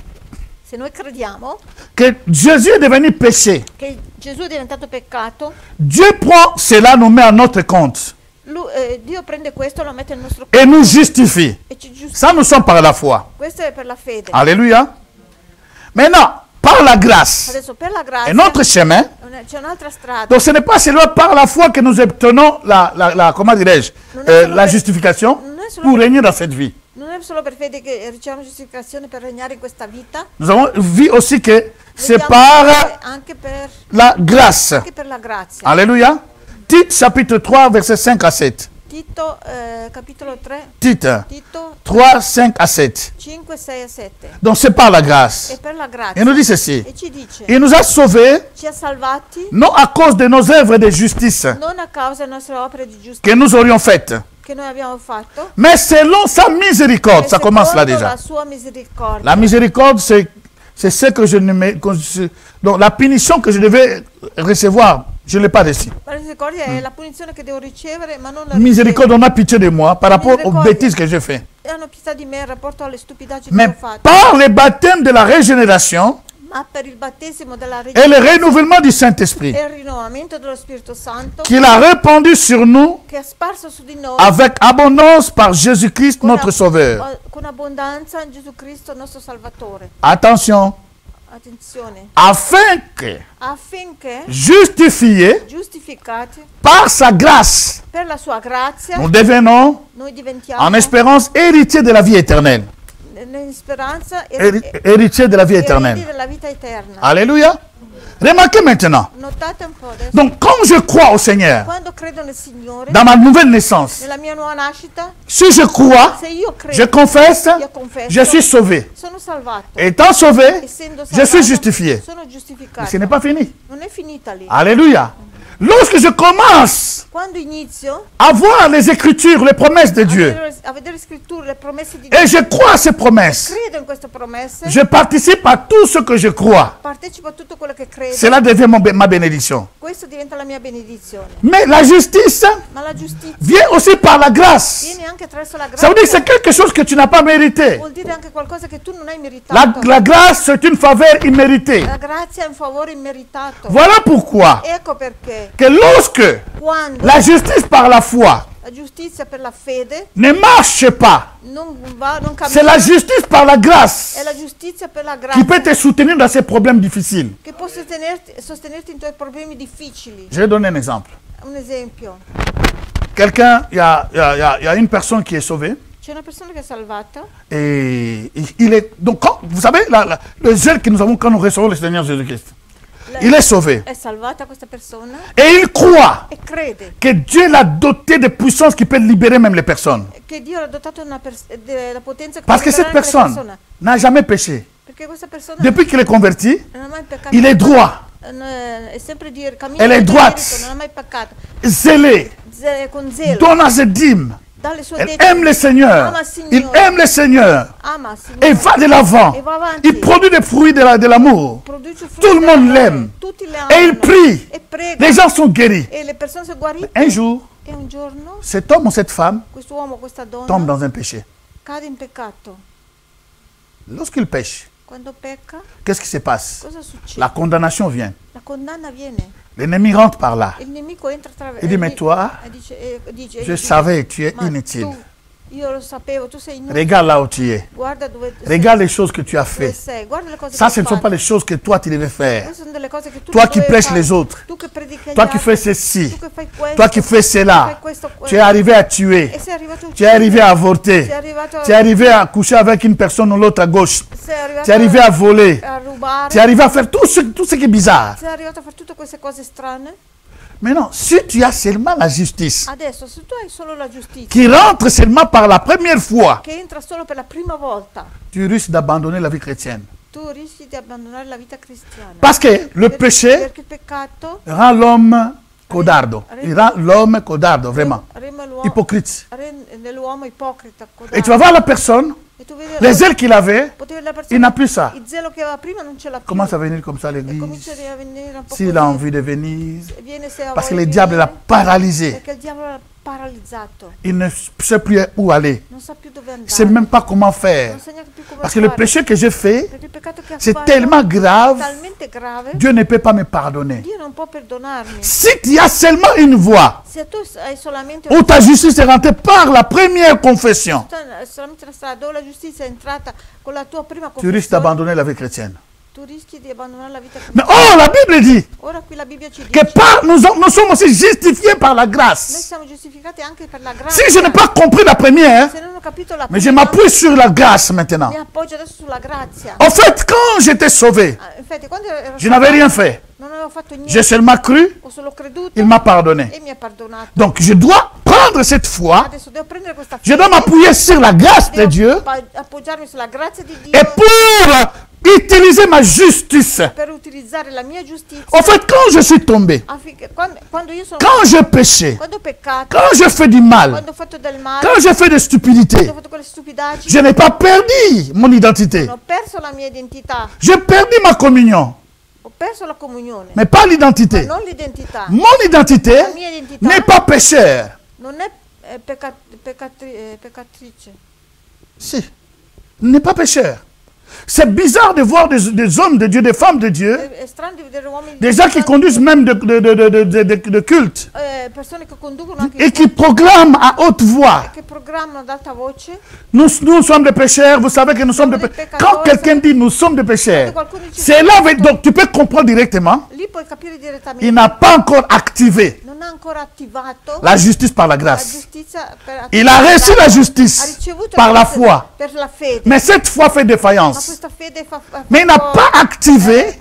Se noi crediamo que Jésus est devenu péché, che Gesù è diventato peccato, Dieu prend cela, nous met à notre compte Dio prende questo, lo mette nel nostro et cuore nous justifie. e ci giustifica. Ça, nous sommes par la foi. Questo è per la fede. Alléluia. Maintenant, par la grâce, Adesso per la et grazia notre chemin. c'è un'altra strada. Donc, ce n'est pas seulement par la foi que nous obtenons comment dirais-je, la justification pour régner dans cette vie. Non è solo per fede che riceviamo giustificazione per regnare in questa vita, Nous avons vu aussi que c'est vediamo par anche per la grâce. la grazia. Alléluia. Tite chapitre 3, verset 5 à 7. Tito capitolo 3, Tite Tito 3, 5 à 7. 5, 6 e 7. Donc c'est par la grâce. E per la grazia. Il nous dit ceci. E ci dice, Il nous a sauvés, ci ha salvati non à cause de nos œuvres de justice non a causa delle nostre opere di giustizia que nous aurions faites, che noi abbiamo fatto, mais selon sa miséricorde. e Ça commence là secondo déjà. la sua misericordia. La miséricorde, c'est ce que je ne mets. Donc la punition que je devais recevoir, je ne l'ai pas reçue. La misericordia è la punizione che devo ricevere, ma non la Miséricorde, on a pitié de moi par rapport aux Miséricorde. bêtises que j'ai fait. ricevo. Hanno pietà di me in rapporto alle stupidaggini Mais che ho fatto. par le baptême de la régénération Ma per il battesimo della et le regenerazione renouvellement du Saint-Esprit, e il rinnovamento dello Spirito Santo qu'il a répandu sur nous che ha sparso su di noi avec abondance par Jésus-Christ, notre ab- Sauveur. con abbondanza in Gesù Cristo nostro Salvatore. Attention, Attenzione, afin que, affinché justifiés giustificati par sa grâce, per la sua grazia nous devenons noi diventiamo en espérance héritiers de la vie éternelle. in speranza Héritiers de la vie eredi éternelle. della vita eterna. Alléluia. Remarquez maintenant. Notate un po' adesso. Donc, comme je crois au Seigneur, Quando credo nel Signore, dans ma nouvelle naissance, nella mia nuova nascita, si je crois, se io je credo, confesse, io confesso, je suis sauvé. sono salvato. Étant sauvé, Essendo je suis salvato, justifié. sono Mais giustificato. ce n'est pas fini. Non è finita lì. Alléluia. Lorsque je commence Quando inizio à voir les Écritures, les promesses de Dieu, a vedere le scritture, le promesse di et Dio, je crois à ces promesses, credo in queste promesse, je participe à tout ce que je crois. partecipo a tutto quello che credo, Cela devient ma bénédiction. questo diventa la mia benedizione. Mais la justice Ma la giustizia vient aussi par la grâce. viene anche attraverso la Ça veut dire que grazia. c'est quelque chose que tu n'as pas mérité. Vuol dire anche qualcosa che tu non hai meritato. La grâce, c'est une faveur imméritée. La grazia è un favore immeritato. Voilà pourquoi Ecco perché que lorsque quando la justice par la foi la giustizia per la fede ne marche pas, non c'est la cammina, justice par la grâce è la giustizia per la qui peut grazia te soutenir dans ces problèmes difficiles. che può sostenerti in tuoi problemi difficili. Je vais donner un exemple. Un esempio, Quelqu'un, il y a une personne qui est sauvée c'è una persona che è salvata et il est... Donc, vous savez, le zèle que nous avons quand nous recevons le Seigneur Jésus-Christ, lei il est sauvé è salvata questa persona et il croit e crede que Dieu l'a doté de puissance qui peut libérer même les personnes. che Dio l'ha dotato della potenza che Parce può que cette liberare le personne persone. n'a jamais péché. Perché questa persona Depuis qu'il est converti, non ha mai peccato. il est droit, È sempre dire cammina Elle est nel droite. merito, non ha mai peccato. zélé, Con zelo, donne à ses dîmes. dalle sue Elle decime, aime le Seigneur. ama il Il Signore, aime le Seigneur. ama il Signore, Et va de l'avant. e va avanti. Il produit des fruits de l'amour. Produce frutti Tout le monde dell'amore. l'aime. Tutti le Et il amano prie. e prega Les gens sont guéris. e le persone sono guarite Un jour, e E un giorno cet homme ou cette femme quest'uomo o questa donna tombe dans un péché. cade in peccato. Lorsqu'il pêche, Quando pecca, qu'est-ce qui se passe? cosa succede? La condamnation vient. La condanna viene. L'ennemi rentre par là. Il nemico entra Il dit, mais toi, je savais, tu es ma inutile. io lo sapevo, tu sei inutile. Regarde là où tu es. Guarda dove Regarde les choses que tu as dove fait. sei. Guarda le cose Ça, che ce hai ne sont fatto. pas les choses que toi, tu devais faire. Queste sono delle cose che tu Toi qui dovevi prêches fare. les autres. Tu che predichi agli Toi qui altri. fais ceci. Tu che fai questo. Toi qui fais tu cela. fai questo, Tu es arrivé à tuer. E sei arrivato a Tu es arrivé à Sei avorter. arrivato Tu es arrivé à coucher avec une personne ou l'autre à gauche. sei arrivato Tu es arrivé à voler. a rubare. Tu es arrivé à faire tout ce qui est bizarre. Sei arrivato a fare tutte queste cose strane. Maintenant, si tu as seulement la justice, Adesso, se tu hai solo la giustizia, qui rentre seulement par la première fois, che entra solo per la prima volta, tu risques d'abandonner la vie chrétienne. tu rischi di abbandonare la vita cristiana. Parce que le péché Perché il peccato rend l'homme codardo. Il rend l'homme codardo, vraiment. rende l'uomo, Hypocrite. rende l'uomo ipocrita. Et tu vas voir la personne, E tu vedi les ailes qu'il avait, potevi la il persona, n'a plus ça. il zelo che aveva prima non ce l'ha più. Commence à venir comme ça à E l'église. comincia a venire un po' S'il così. a envie de venir. Viene se ha Parce que voglia le di diable l'a venire, paralysé. perché il diavolo l'ha paralizzato. Il ne sait plus où aller. Non sa più dove Il ne sait andare. même pas comment faire. Non sa neanche più come Parce que le fare. péché que j'ai fait, Perché il peccato che ha c'est fatto tellement è grave, talmente grave, Dieu ne peut pas me pardonner. Dio non può perdonarmi. Si tu as seulement une voie, Se tu hai solamente où ta justice est rentrée par la première confession, solamente la strada dove la giustizia è entrata con la tua prima tu risques confessione, d'abandonner la vie chrétienne. tu rischi di abbandonare la vita Mais cristiana. oh, la Bible dit Ora qui la Bibbia ci que dice nous sommes aussi justifiés par la noi grâce. siamo giustificati anche per la grazia. Si je n'ai pas compris la première, Se non ho capito la mais je prima, m'appuie sur la grâce maintenant. mi appoggio adesso sulla grazia. En fait, quand j'étais sauvé, Infatti, quando ero je n'avais rien fait. non avevo fatto niente, J'ai seulement cru, ho solo creduto il m'a pardonné. e mi ha perdonato. Donc je dois prendre cette foi, Adesso devo prendere questa je dois m'appuyer sur la grâce de devo Dieu appoggiarmi sulla grazia di Dio et pour utiliser ma justice. per utilizzare la mia giustizia. En fait, quand je suis tombé, Affinché quando io sono quand j'ai péché, quando ho peccato, quand j'ai fait du mal, quando ho fatto del male, quand j'ai fait des quando stupidités, ho fatto quelle stupidaggini, je n'ai pas perdu mon identité. non ho perso la mia identità, J'ai perdu ma communion, ho perso la comunione, mais pas l'identité. non l'identità. Mon identité La mia identità n'est pas pécheur. non è peccatrice. Si, n'est pas pécheur. C'est bizarre de voir des hommes de Dieu, des femmes de Dieu, È strano di vedere uomini des gens qui conduisent même de culte persone che conducono anche et qui proclament à haute voix. che programmano ad alta voce. Nous sommes des pécheurs, vous savez que nous sommes des pécheurs. Quand quelqu'un dit nous sommes des pécheurs, c'est là, donc tu peux comprendre directement, Lì puoi capire direttamente. il n'a pas encore activé Non ha ancora attivato la justice par la la grâce. giustizia Il a reçu la ha justice ricevuto par la giustizia foi. per la fede. Mais cette foi fait Ma défaillance. questa fede fa Mais il n'a pas activé,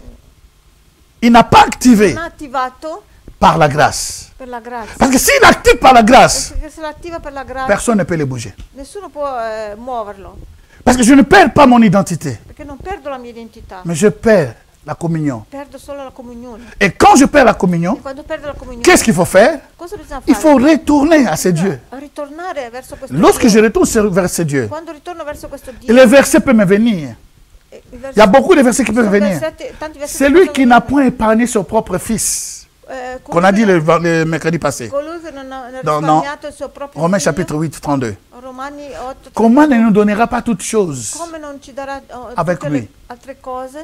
il n'a pas activé non ha attivato par la grâce. per la grazia. Parce que s'il active par la grâce, Perché se l'attiva per la grazia, personne ne peut le bouger. nessuno può muoverlo. Parce que je ne perds pas mon identité, Perché non perdo la mia identità, mais je perds la communion. perdo solo la comunione. Et quand je perds la communion, E quando perdo la comunione, qu'est-ce qu'il faut faire? cosa bisogna Il fare? faut retourner à ce Dieu. Ritornare verso questo Lorsque Dio. je retourne vers ce Dieu, Quando ritorno verso questo Dio, et les versets peuvent me venir. i versetti- Il y a beaucoup de versets qui peuvent sono venir. tanti versetti C'est lui possono qui n'a venire. point épargné son propre fils, qu'on Colui a dit che non- le mercredi passé. colui che non ha Dans risparmiato il suo proprio Romains figlio, chapitre 8, 32. Romani 8, Comment ne nous donnera pas toutes choses? come non ci darà Avec tutte lui. le altre cose,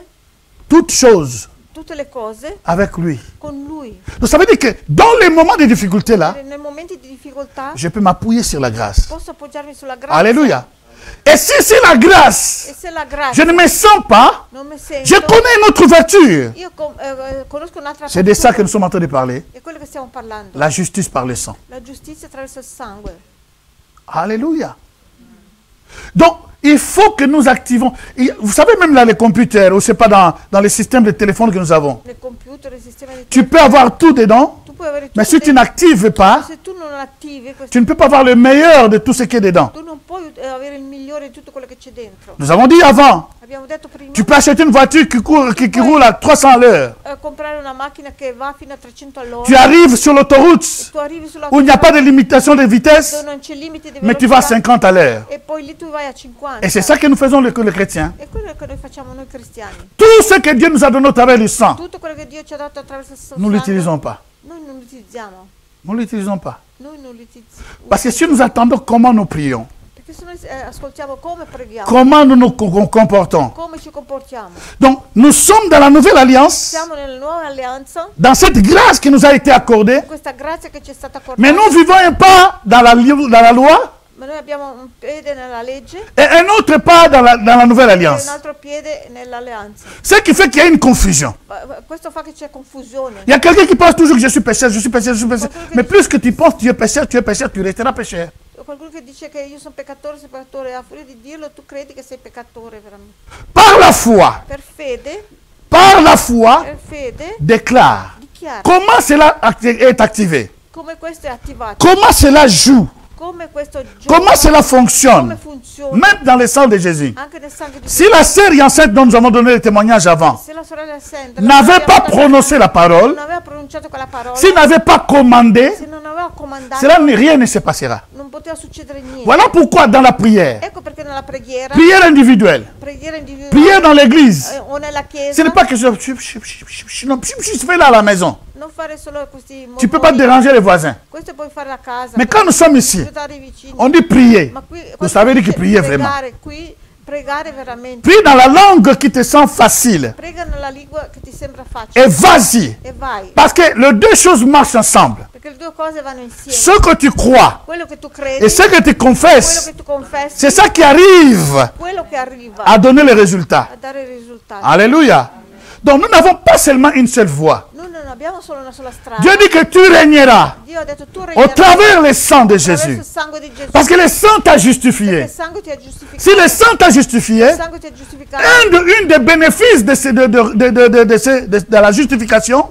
Toutes choses tutte le cose avec lui. con lui. Donc ça veut dire que dans les moments de difficulté là, Nei momenti di difficoltà je peux m'appuyer sur la grâce. posso appoggiarmi sulla grazia. Alléluia. Et si c'est la grâce, E se la je grazia ne me sens pas, non mi sento, je connais une autre ouverture. io conosco un'altra C'est de ça que apertura. nous sommes en train de parler. È quello che stiamo parlando. La justice par le sang. La giustizia attraverso il sangue. Alléluia. Donc, il faut que nous activons. Vous savez, même là, les computers, ou c'est pas dans les systèmes de téléphone que nous avons, Nel computer, il sistema di tu peux avoir tout dedans, tu puoi avere tutto mais si tu dentro. n'actives pas, Se tu non attivi questo, tu ne peux pas avoir le meilleur de tout ce qui est dedans. tu non puoi avere il migliore di tutto quello che c'è dentro. Nous avons dit avant, Abbiamo detto prima, tu peux acheter une voiture qui roule à 300 à l'heure. comprare una macchina che va fino a 300 all'ora. Tu arrives sur l'autoroute Tu arrivi sulla où il n'y a pas de limitation de dove vitesse, non c'è limite di mais tu vas à velocità 50 à l'heure. e poi lì tu vai a 50. Et c'est ça que nous faisons les chrétiens. E quello che noi facciamo noi cristiani. Tout ce que Dieu nous a donné au travers du sang, Tutto quello che Dio ci ha dato attraverso il suo nous ne sangue, l'utilisons pas. noi non lo utilizziamo. Nous ne l'utilisons pas. Parce que si nous attendons comment nous prions, Perché se noi ascoltiamo come preghiamo, comment nous nous comportons. come ci comportiamo. Donc, nous sommes dans la nouvelle alliance, Siamo nella nuova alleanza, dans cette grâce qui nous a été accordée, questa grazia che ci è stata accordata. mais nous vivons un pas dans la loi Ma noi abbiamo un piede nella legge et un autre pas dans la nouvelle e un alliance. altro piede nell'alleanza. Ce qui fait qu'il y a une confusion. Questo fa che c'è confusione. Il y a quelqu'un qui pense toujours que je suis pécheur, je suis pécheur, je suis pécheur. Mais plus que tu penses tu es pécheur, tu resteras pécheur. Qualcuno che dice che io sono peccatore, a furia di dirlo tu credi che sei peccatore veramente. Par la foi, Per fede, déclare dichiara comment cela est activé, come questo è attivato, comment cela joue, come questo gioca, comment cela come fonctionne, funziona, même dans le sang de Jésus. anche nel sangue di Si la sœur Yancette dont nous avons donné le témoignage avant se la sorella Sandra n'avait pas prononcé la parole, non aveva pronunciato quella parola, s'il n'avait pas commandé, se non aveva comandato, cela rien ne se passera. non poteva succedere niente. Voilà pourquoi dans la prière, Ecco perché nella preghiera individuelle, individuale prière dans l'église, o nella ce chiesa, n'est pas que je fais là à la maison. non fare solo questi Tu ne peux pas déranger les voisins. questo puoi fare a casa. Mais quand nous sommes ici, aiutare i vicini. on dit prier. Ma qui, Vous savez dire que prier vraiment. Pregare veramente. Prie dans la langue qui te semble facile. Prega nella lingua che ti sembra facile. Et vas-y. E vai. Parce que les deux choses marchent ensemble. Perché le due cose vanno insieme. Ce que tu crois Quello che tu credi, et ce que tu quello confesses, che tu confessi, c'est ça qui arrive quello che arriva à donner les résultats. a dare i risultati. Alléluia. Donc nous n'avons pas seulement une seule voie. Noi non abbiamo solo una sola strada. Dieu dit que tu régneras Dio ha detto tu au regnerai travers le sang de attraverso Jésus. il sangue di Gesù. Parce que le sang t'a Perché justifié. il sangue ti ha giustificato. Si le sang t'a justifié, Il sangue ti ha giustificato. une des bénéfices de la justification,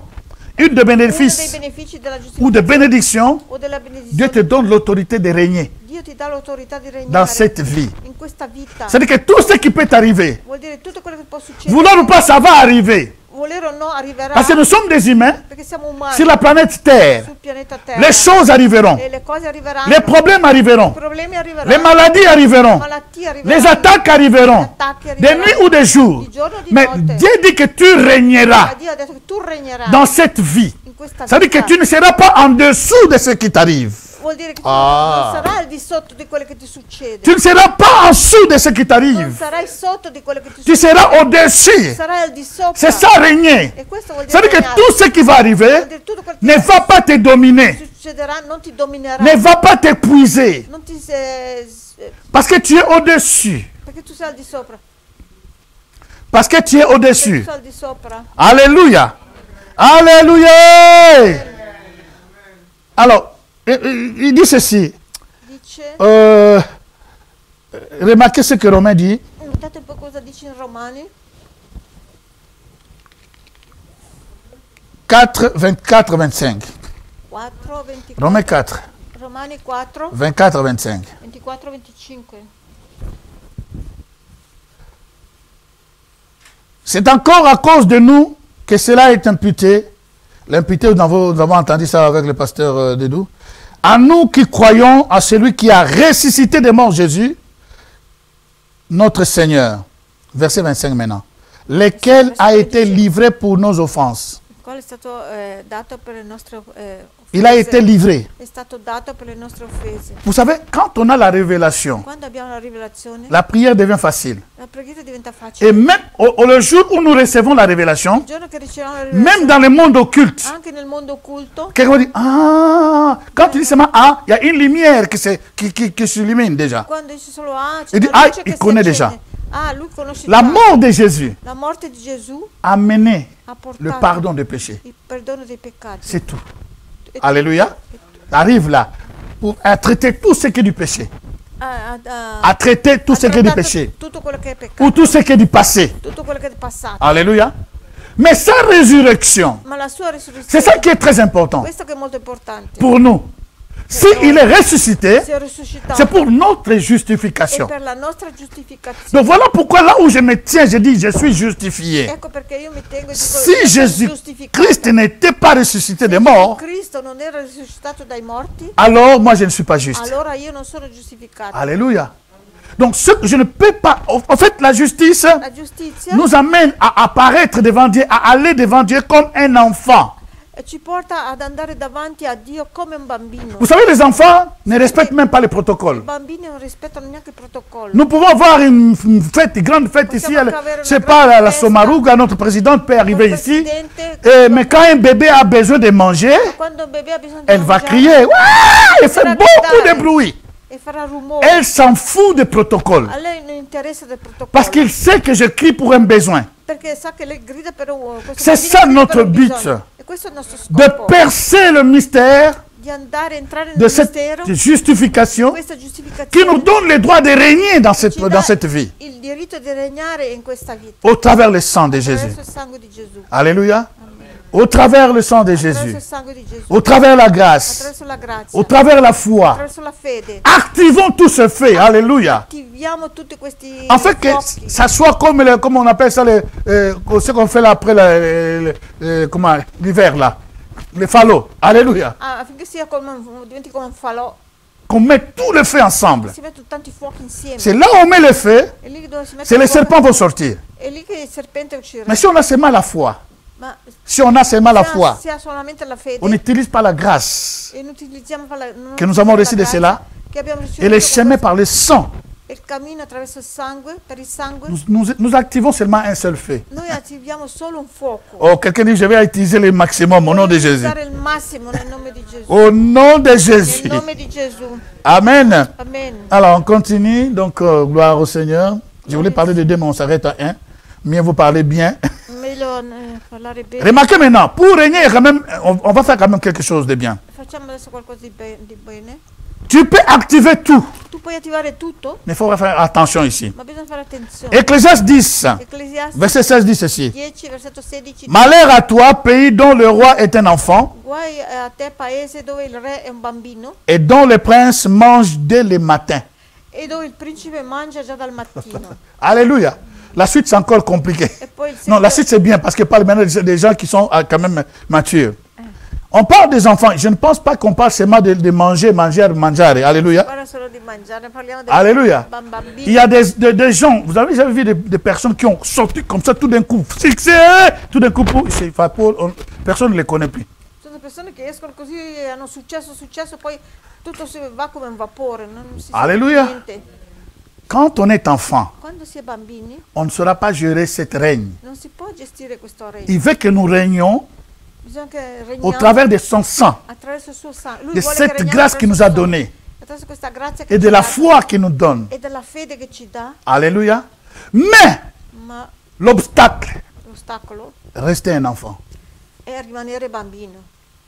une des Uno dei bénéfices benefici della ou de giustificazione bénédiction, o della Dieu benedizione. te donne l'autorité de régner Dio ti dà l'autorità di regnare dans cette vie. in questa vita. C'est-à-dire que tout ce qui peut t'arriver, Vuol dire tutto quello che può succedere. vouloir ou pas, ça va arriver. Volere o no arriverà. Parce que nous sommes des humains Perché siamo umani. sur la planète Terre. Sul pianeta Terra. Les choses arriveront. E le cose arriveranno. Les problèmes arriveront. I problemi arriveranno. Les maladies arriveront. Le malattie arriveranno. Les attaques arriveront. Gli attacchi De arriveranno. nuit ou de jour. Di giorno o di Mais notte. Dieu dit que tu Ma régneras Dio ha detto che tu regnerai dans cette vie. in questa Ça veut dire vita. que tu ne seras pas en dessous de ce qui t'arrive. Vuol dire che tu Ah. non sarai al di sotto di quello che ti succede. Tu ne seras pas en dessous de ce qui Non t'arrive. sarai sotto di quello che ti Tu succede. seras au-dessus. Sarai al di sopra. C'est ça régner. E questo vuol dire Ça veut dire que regnare. tout ce qui va Vuol arriver dire tutto quello ne che va pas te dominer, succederà non ti dominerà. ne va pas t'épuiser. Non ti Parce que tu es au-dessus. perché tu sei al di sopra. Parce que tu es Perché au-dessus. tu sei al di sopra. Alléluia. Alléluia. Alors, il dit ceci. Dice, Remarquez ce que Romain dit. notate un po' cosa dice in Romani 4, 24, 25. 4, 24. Romains 4, Romani 4, 24, 25. 24, 25. C'est encore à cause de nous que cela est imputé. L'imputé, nous avons entendu ça avec le pasteur Dedou. À nous qui croyons à celui qui a ressuscité des morts Jésus, notre Seigneur. Verset 25 maintenant. Lequel a été livré pour nos offenses. Qual è stato dato per le nostre offese. Il a été livré. È stato dato per le nostre offese. Vous savez, quand on a la révélation, Quando abbiamo la rivelazione, la prière devient facile. la preghiera diventa facile. Et même le jour où nous recevons la révélation, Il giorno che riceviamo la même rivelazione, dans le monde occulte, anche nel mondo occulto, quelqu'un dit, ah, quand tu dis seulement ah, il y a une lumière qui s'illumine déjà. quando dice solo c'è Il dit, una ah, luce che il si connaît accende. déjà. Lui conosce La già. mort de Jésus La morte di Gesù a mené ha portato le pardon des péchés. il perdono dei peccati. C'est tout. E- Alléluia. Arrive là pour traiter tout ce qui est du péché. À traiter tout ce qui est du péché. Tutto quello che è peccato. Ou tout ce qui est du passé. Tutto quello che è passato. Alléluia. Mais sa résurrection, Ma la sua c'est risurrezione, ça qui est très important questo che è molto importante. pour nous. S'il est ressuscité, Si è risuscitato. c'est pour notre È justification. per la nostra giustificazione. Donc voilà pourquoi là où je me tiens, je dis je suis justifié. Ecco perché io mi tengo e dico Si io sono Jésus-Christ giustificato. n'était pas ressuscité des morts, Cristo non era risuscitato dai morti, alors moi je ne suis pas juste. allora io non sono giustificato. Alléluia. Donc ce que je ne peux pas... En fait, la justice La giustizia nous amène à apparaître devant Dieu, à aller devant Dieu comme un enfant. E ci porta ad andare davanti a Dio come un bambino. Vous savez, les enfants ne respectent même pas les I protocoles. bambini non rispettano neanche il protocollo. Nous pouvons avoir une fête, une grande fête ici. C'est pas la Somaruga, notre présidente peut arriver ici. Mais quand un bébé a besoin de manger, Quando un bebè ha bisogno di elle va mangiare, crier. Ouah, elle fait beaucoup de bruit. e farà rumore. Elle s'en fout des protocoles. A lei non interessa del protocollo. Parce qu'il sait que je crie pour un besoin. Perché sa che lei grida per un C'est ça notre but. E questo è il nostro De scopo. percer le mystère Di andare a entrare nel de cette mistero. justification Questa qui giustificazione nous donne le droit de régner dans ci dà cette vie. il diritto di regnare in questa vita. Au travers le sang de Jésus. Attraverso il sangue di Gesù. Alléluia. Au travers le sang de Attraverso Jésus. il sangue di Gesù. Au travers la grâce. Attraverso la grazia. Au travers la foi. Attraverso la fede. Activons tout ce fait. Alléluia. Attiviamo tutti questi En fait, que fuochi. ça soit comme, comme on appelle ça, ce qu'on fait là après l'hiver là. Les fallots. Alléluia. Affinché sia come diventi come un falò. Qu'on mette tout le feu ensemble. Si mettono tanti fuochi insieme. C'est là où on met le feu, E lì dove si mette c'est les il fuoco, serpents vont sortir. è lì che il serpente uscirà. Mais si on a seulement la foi, Ma si on a seulement la foi, se ha solamente la fede on n'utilise pas la grâce e non utilizziamo non que nous avons utilizziamo reçu la de cela che abbiamo ricevuto et les con chemins questo- par le sang. il cammino attraverso il sangue, per il sangue, Nous activons seulement un seul feu. noi attiviamo solo un fuoco. Oh, quelqu'un dit, je vais utiliser le maximum au nom de Jésus. Utilizzare il massimo nel nome di Gesù. Au nom de Nel Jésus. nome di Gesù. Amen. Amen. Alors, on continue. Donc, gloire au Seigneur. Je voulais parler de deux, mais on s'arrête à un. Mieux vous parlez bien. Meglio parlare bene. Remarquez maintenant, pour régner, quand même, on va faire quand même quelque chose de bien. Facciamo adesso qualcosa di bene. Tu peux activer tout, Tu puoi attivare tutto, mais il faut faire attention ici. ma bisogna fare attenzione. Ecclésiaste 10, Ecclesiastes verset 16 dit ceci. 10, versetto 16. Malheur à toi, pays dont le roi est un enfant Guai a te paese dove il re è un bambino et dont le prince mange dès le matin. e dove il principe mangia già dal mattino. Alléluia. La suite, c'est encore compliqué. E poi il Non, la seguito- suite, c'est bien parce que parle maintenant des gens qui sont quand même matures. On parle des enfants. Je ne pense pas qu'on parle seulement de manger. Alléluia. Parla solo di mangiare, parliamo dei Alléluia. bambini. Il y a des gens, vous avez jamais vu des personnes qui ont sorti comme ça tout d'un coup, fixé, tout d'un coup, personne ne les connaît plus. Sono persone che escono così e hanno successo, poi tutto si va come un vapore, non si sa Alleluia. niente. Quand on est enfant, Quando si è bambini on ne saura pas gérer cette règne. non si può gestire questo regno. Il veut que nous régnions Bisogna che au regniamo travers de son sang, attraverso il suo sangue. Lui de vuole che cette regniamo grâce qu'il nous attraverso a il suo donnée sangue, attraverso questa grazia che et ci de la dà foi qu'il nous donne. e della fede che ci dà, Alléluia. Mais ma l'obstacle, l'ostacolo rester un enfant, è rimanere bambino.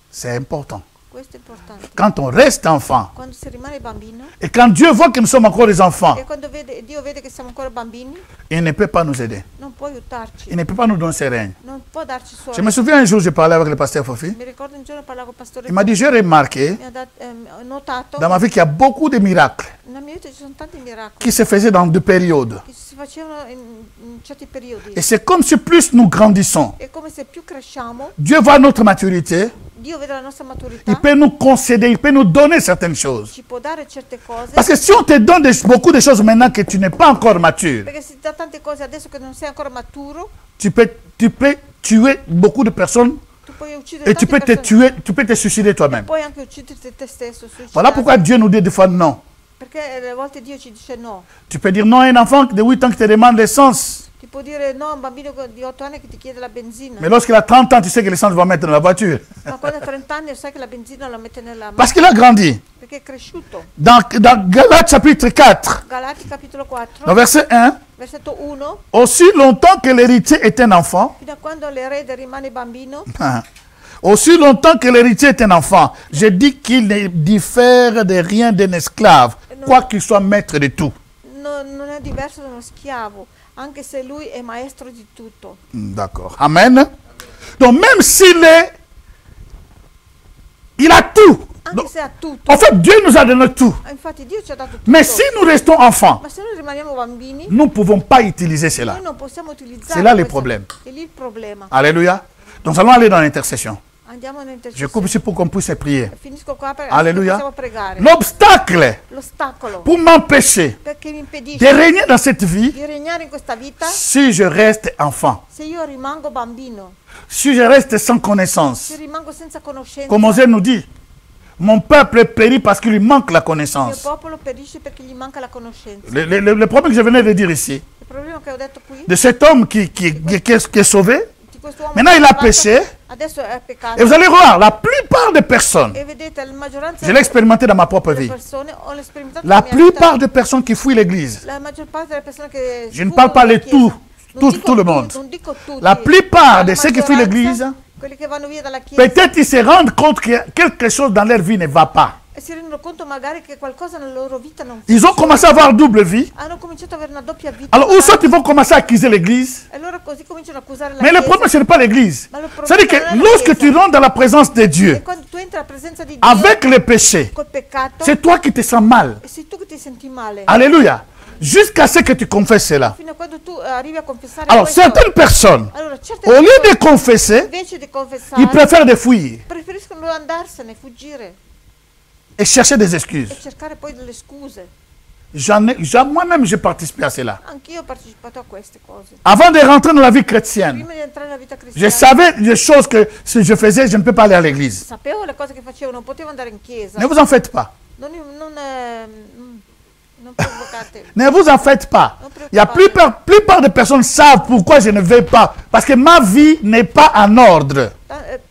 c'est important. Questo è importante. Quand on reste enfant, Quando si rimane bambino et quand Dieu voit que nous sommes encore des enfants, e quando Dio vede che siamo ancora bambini, il ne peut pas nous aider. non può aiutarci, Il ne peut pas nous donner ses règnes. non può darci il suo Je me souviens un jour, je parlais avec le pasteur Fofi. Mi ricordo un giorno parlavo con il pastore Il m'a dit, j'ai remarqué mi ha notato dans ma vie qu'il y a beaucoup de miracles nella mia vita ci sono tanti miracoli qui se faisaient dans deux périodes. che si facevano in certi periodi. Et c'est comme si plus nous grandissons, È come se più cresciamo, Dieu voit notre maturité, Dio vede la nostra maturità, il peut nous concéder, il peut nous donner certaines choses. ci può dare certe cose. Parce que si on te donne beaucoup de choses maintenant que tu n'es pas encore mature, Perché si dà tante cose adesso che non sei ancora maturo, tu peux tuer beaucoup de personnes tu puoi uccidere et tu peux tante te persone. tuer, tu peux te suicider toi-même. Puoi anche ucciderti te stesso, Voilà suicidarti. pourquoi Dieu nous dit des fois non. Perché a volte Dio ci dice no. Tu peux dire non à un enfant de 8 ans qui te demande l'essence. Ti può dire no a un bambino di 8 anni che ti chiede la benzina. Mais lorsqu'il a 30 ans, tu sais que l'essence va mettre dans la voiture. Ma quando ha 30 anni sai che la benzina la mette nella Parce qu'il a grandi. perché è cresciuto. Dans Galates chapitre 4, Galati capitolo 4, dans verset 1, versetto 1, aussi longtemps que l'héritier est un enfant, fino a quando l'erede rimane bambino, aussi longtemps que l'héritier est un enfant, je dis qu'il ne diffère de rien d'un esclave, quoi qu'il soit maître de tout. non è diverso da uno schiavo, anche se lui è maestro di tutto. D'accord. Amen. Donc même il a tout. Anche Donc, se ha tutto. en fait, Dieu nous a donné tout. Infatti Dio ci ha dato tutto. Mais si nous restons enfants, Ma se noi rimaniamo bambini, nous ne pouvons pas utiliser cela. noi non possiamo utilizzare C'est là le questo. problème. È lì il problema. Alléluia. Donc nous allons aller dans l'intercession. Andiamo in Je intercessione. coupe ici pour qu'on puisse prier. Finisco qua per Alléluia. possiamo pregare. L'obstacle L'ostacolo pour m'empêcher perché mi de impedisce régner dans cette vie, di regnare in questa vita si je reste enfant. se io rimango bambino. si je reste sans connaissance, se rimango senza conoscenza, comme Osée nous dit, mon peuple périt parce qu'il lui manque la il mio connaissance. popolo perisce perché gli manca la conoscenza. Le problème que je venais de dire ici, Il problema che ho detto qui, de cet homme qui est sauvé, di quest'uomo maintenant che il è a salvato, péché, adesso è peccato. et vous allez voir, la plupart des personnes, E vedete, la maggioranza je l'ai expérimenté dans ma propre delle vie, persone, ho sperimentato la nella mia vita, plupart des personnes qui fuient l'église, la maggior parte delle persone che je ne fuggono parle pas dalla de Chiesa, tout, non dico tout le tu- monde, non dico tutti, la plupart ma de la ceux qui fuient maggioranza, l'église, quelli che vanno via dalla Chiesa, peut-être ils se rendent compte que quelque chose dans leur vie ne va pas. e si rendono conto magari che qualcosa nella loro vita non Ils ont commencé à avoir double vie. hanno cominciato ad avere una doppia vita. Alors, ou soit ils vont commencer à accuser l'église. E allora così cominciano a accusare la Mais le Chiesa. problème, ce n'est pas l'église. Ma le problema C'est-à-dire non è que la lorsque Chiesa. tu rentres dans la présence de Dieu, E quando tu entri alla presenza di Dio avec le péché, col peccato, c'est toi qui te sens mal. e sei tu che ti senti male. Alléluia. Jusqu'à ce que tu confesses cela. Fino a quando tu arrivi a confessare Alors, questo, certaines personnes, allora certe au lieu persone, de confesser, invece di confessare, ils préfèrent de fuir preferiscono andarsene, fuggire et chercher des excuses. e cercare poi delle scuse. Moi-même, j'ai participé à cela. Anch'io ho partecipato a queste cose. Avant de rentrer dans la vie chrétienne, Prima di entrare nella vita je cristiana, savais les choses que si je faisais, je ne peux pas aller à l'église. sapevo le cose che facevo, non potevo andare in chiesa. Ne vous en faites pas. Non provocate. Ne vous en faites pas. Il y a plupart des personnes savent pourquoi je ne vais pas. Parce que ma vie n'est pas en ordre.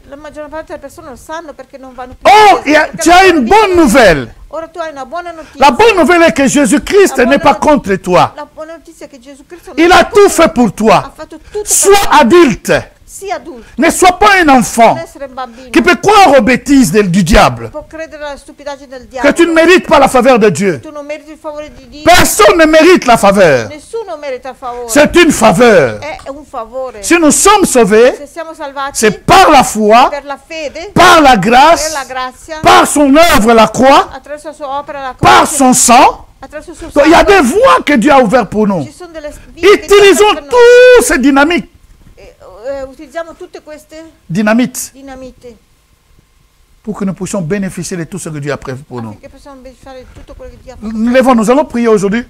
La maggior parte delle persone lo sanno perché non vanno più Oh, in chiesa, perché tu la as loro une vita bonne non- nouvelle. Ora tu hai una buona notizia. La bonne nouvelle est que Jésus-Christ La n'est pas buona- contre toi. La buona notizia è che Gesù Cristo non Il è a contro tout te. fait pour Ha toi. fatto tutto per Sois te. adulte. Sii adulto, Ne sois pas un enfant non essere un bambino. qui peut croire aux bêtises du diable. Può credere alla stupidaggine del Que diavolo. tu ne mérites pas la faveur de Dieu. Tu non meriti il favore di Dio. Personne ne mérite la faveur. Nessuno merita il favore. C'est une faveur. È un favore. Si nous sommes sauvés, Se siamo salvati c'est par la foi, per la fede, par la per grâce, la grazia, par son œuvre, la croix, attraverso la sua opera, la par croce, son sang. attraverso il suo Donc, il y a sangue. des voies que Dieu a ouvertes pour nous. Ci sono delle vie che Dio ha Utilisons aperto per noi. tous ces dynamiques. Utilizziamo tutte queste Dynamite dinamite pour que nous puissions bénéficier de tout ce que Dieu a prévu pour nous. affinché possiamo beneficiare di tutto quello che Dio ha fatto. Nous levons, nous allons prier aujourd'hui.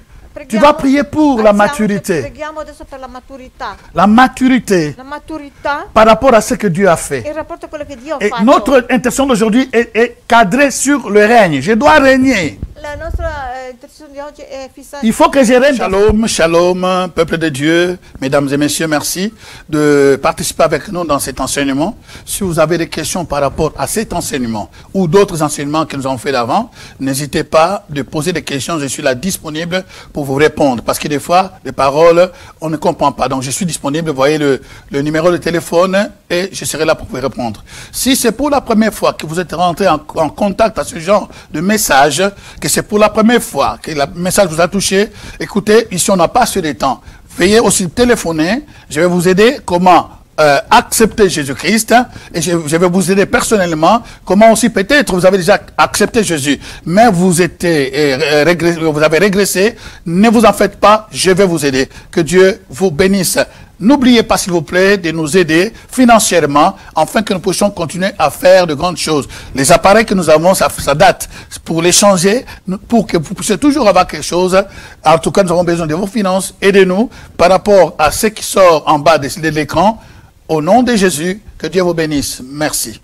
Tu vas prier pour la Alziamoci, maturité. Preghiamo adesso per la maturità. La maturité La maturità par rapport à ce que Dieu a è fait. il rapporto a quello che Dio ha Et fatto. notre intention d'aujourd'hui est cadrée sur le règne. Je dois régner. La nostra intenzione di oggi è fissata. Il faut que je règne. Shalom, shalom, peuple de Dieu, mesdames et messieurs, merci de participer avec nous dans cet enseignement. Si vous avez des questions par rapport à cet enseignement ou d'autres enseignements que nous avons fait d'avant, n'hésitez pas de poser des questions. Je suis là disponible pour vous répondre. Parce que des fois, les paroles, on ne comprend pas. Donc, je suis disponible. Vous voyez le numéro de téléphone et je serai là pour vous répondre. Si c'est pour la première fois que vous êtes rentré en contact à ce genre de message, que c'est pour la première fois que le message vous a touché, écoutez, ici on n'a pas assez de temps. Veuillez aussi téléphoner, je vais vous aider comment accepter Jésus-Christ et je vais vous aider personnellement comment aussi peut-être vous avez déjà accepté Jésus mais vous avez régressé, ne vous en faites pas, je vais vous aider. Que Dieu vous bénisse. N'oubliez pas, s'il vous plaît, de nous aider financièrement afin que nous puissions continuer à faire de grandes choses. Les appareils que nous avons, ça date. Pour les changer, pour que vous puissiez toujours avoir quelque chose. En tout cas, nous avons besoin de vos finances. Aidez-nous par rapport à ce qui sort en bas de l'écran. Au nom de Jésus, que Dieu vous bénisse. Merci.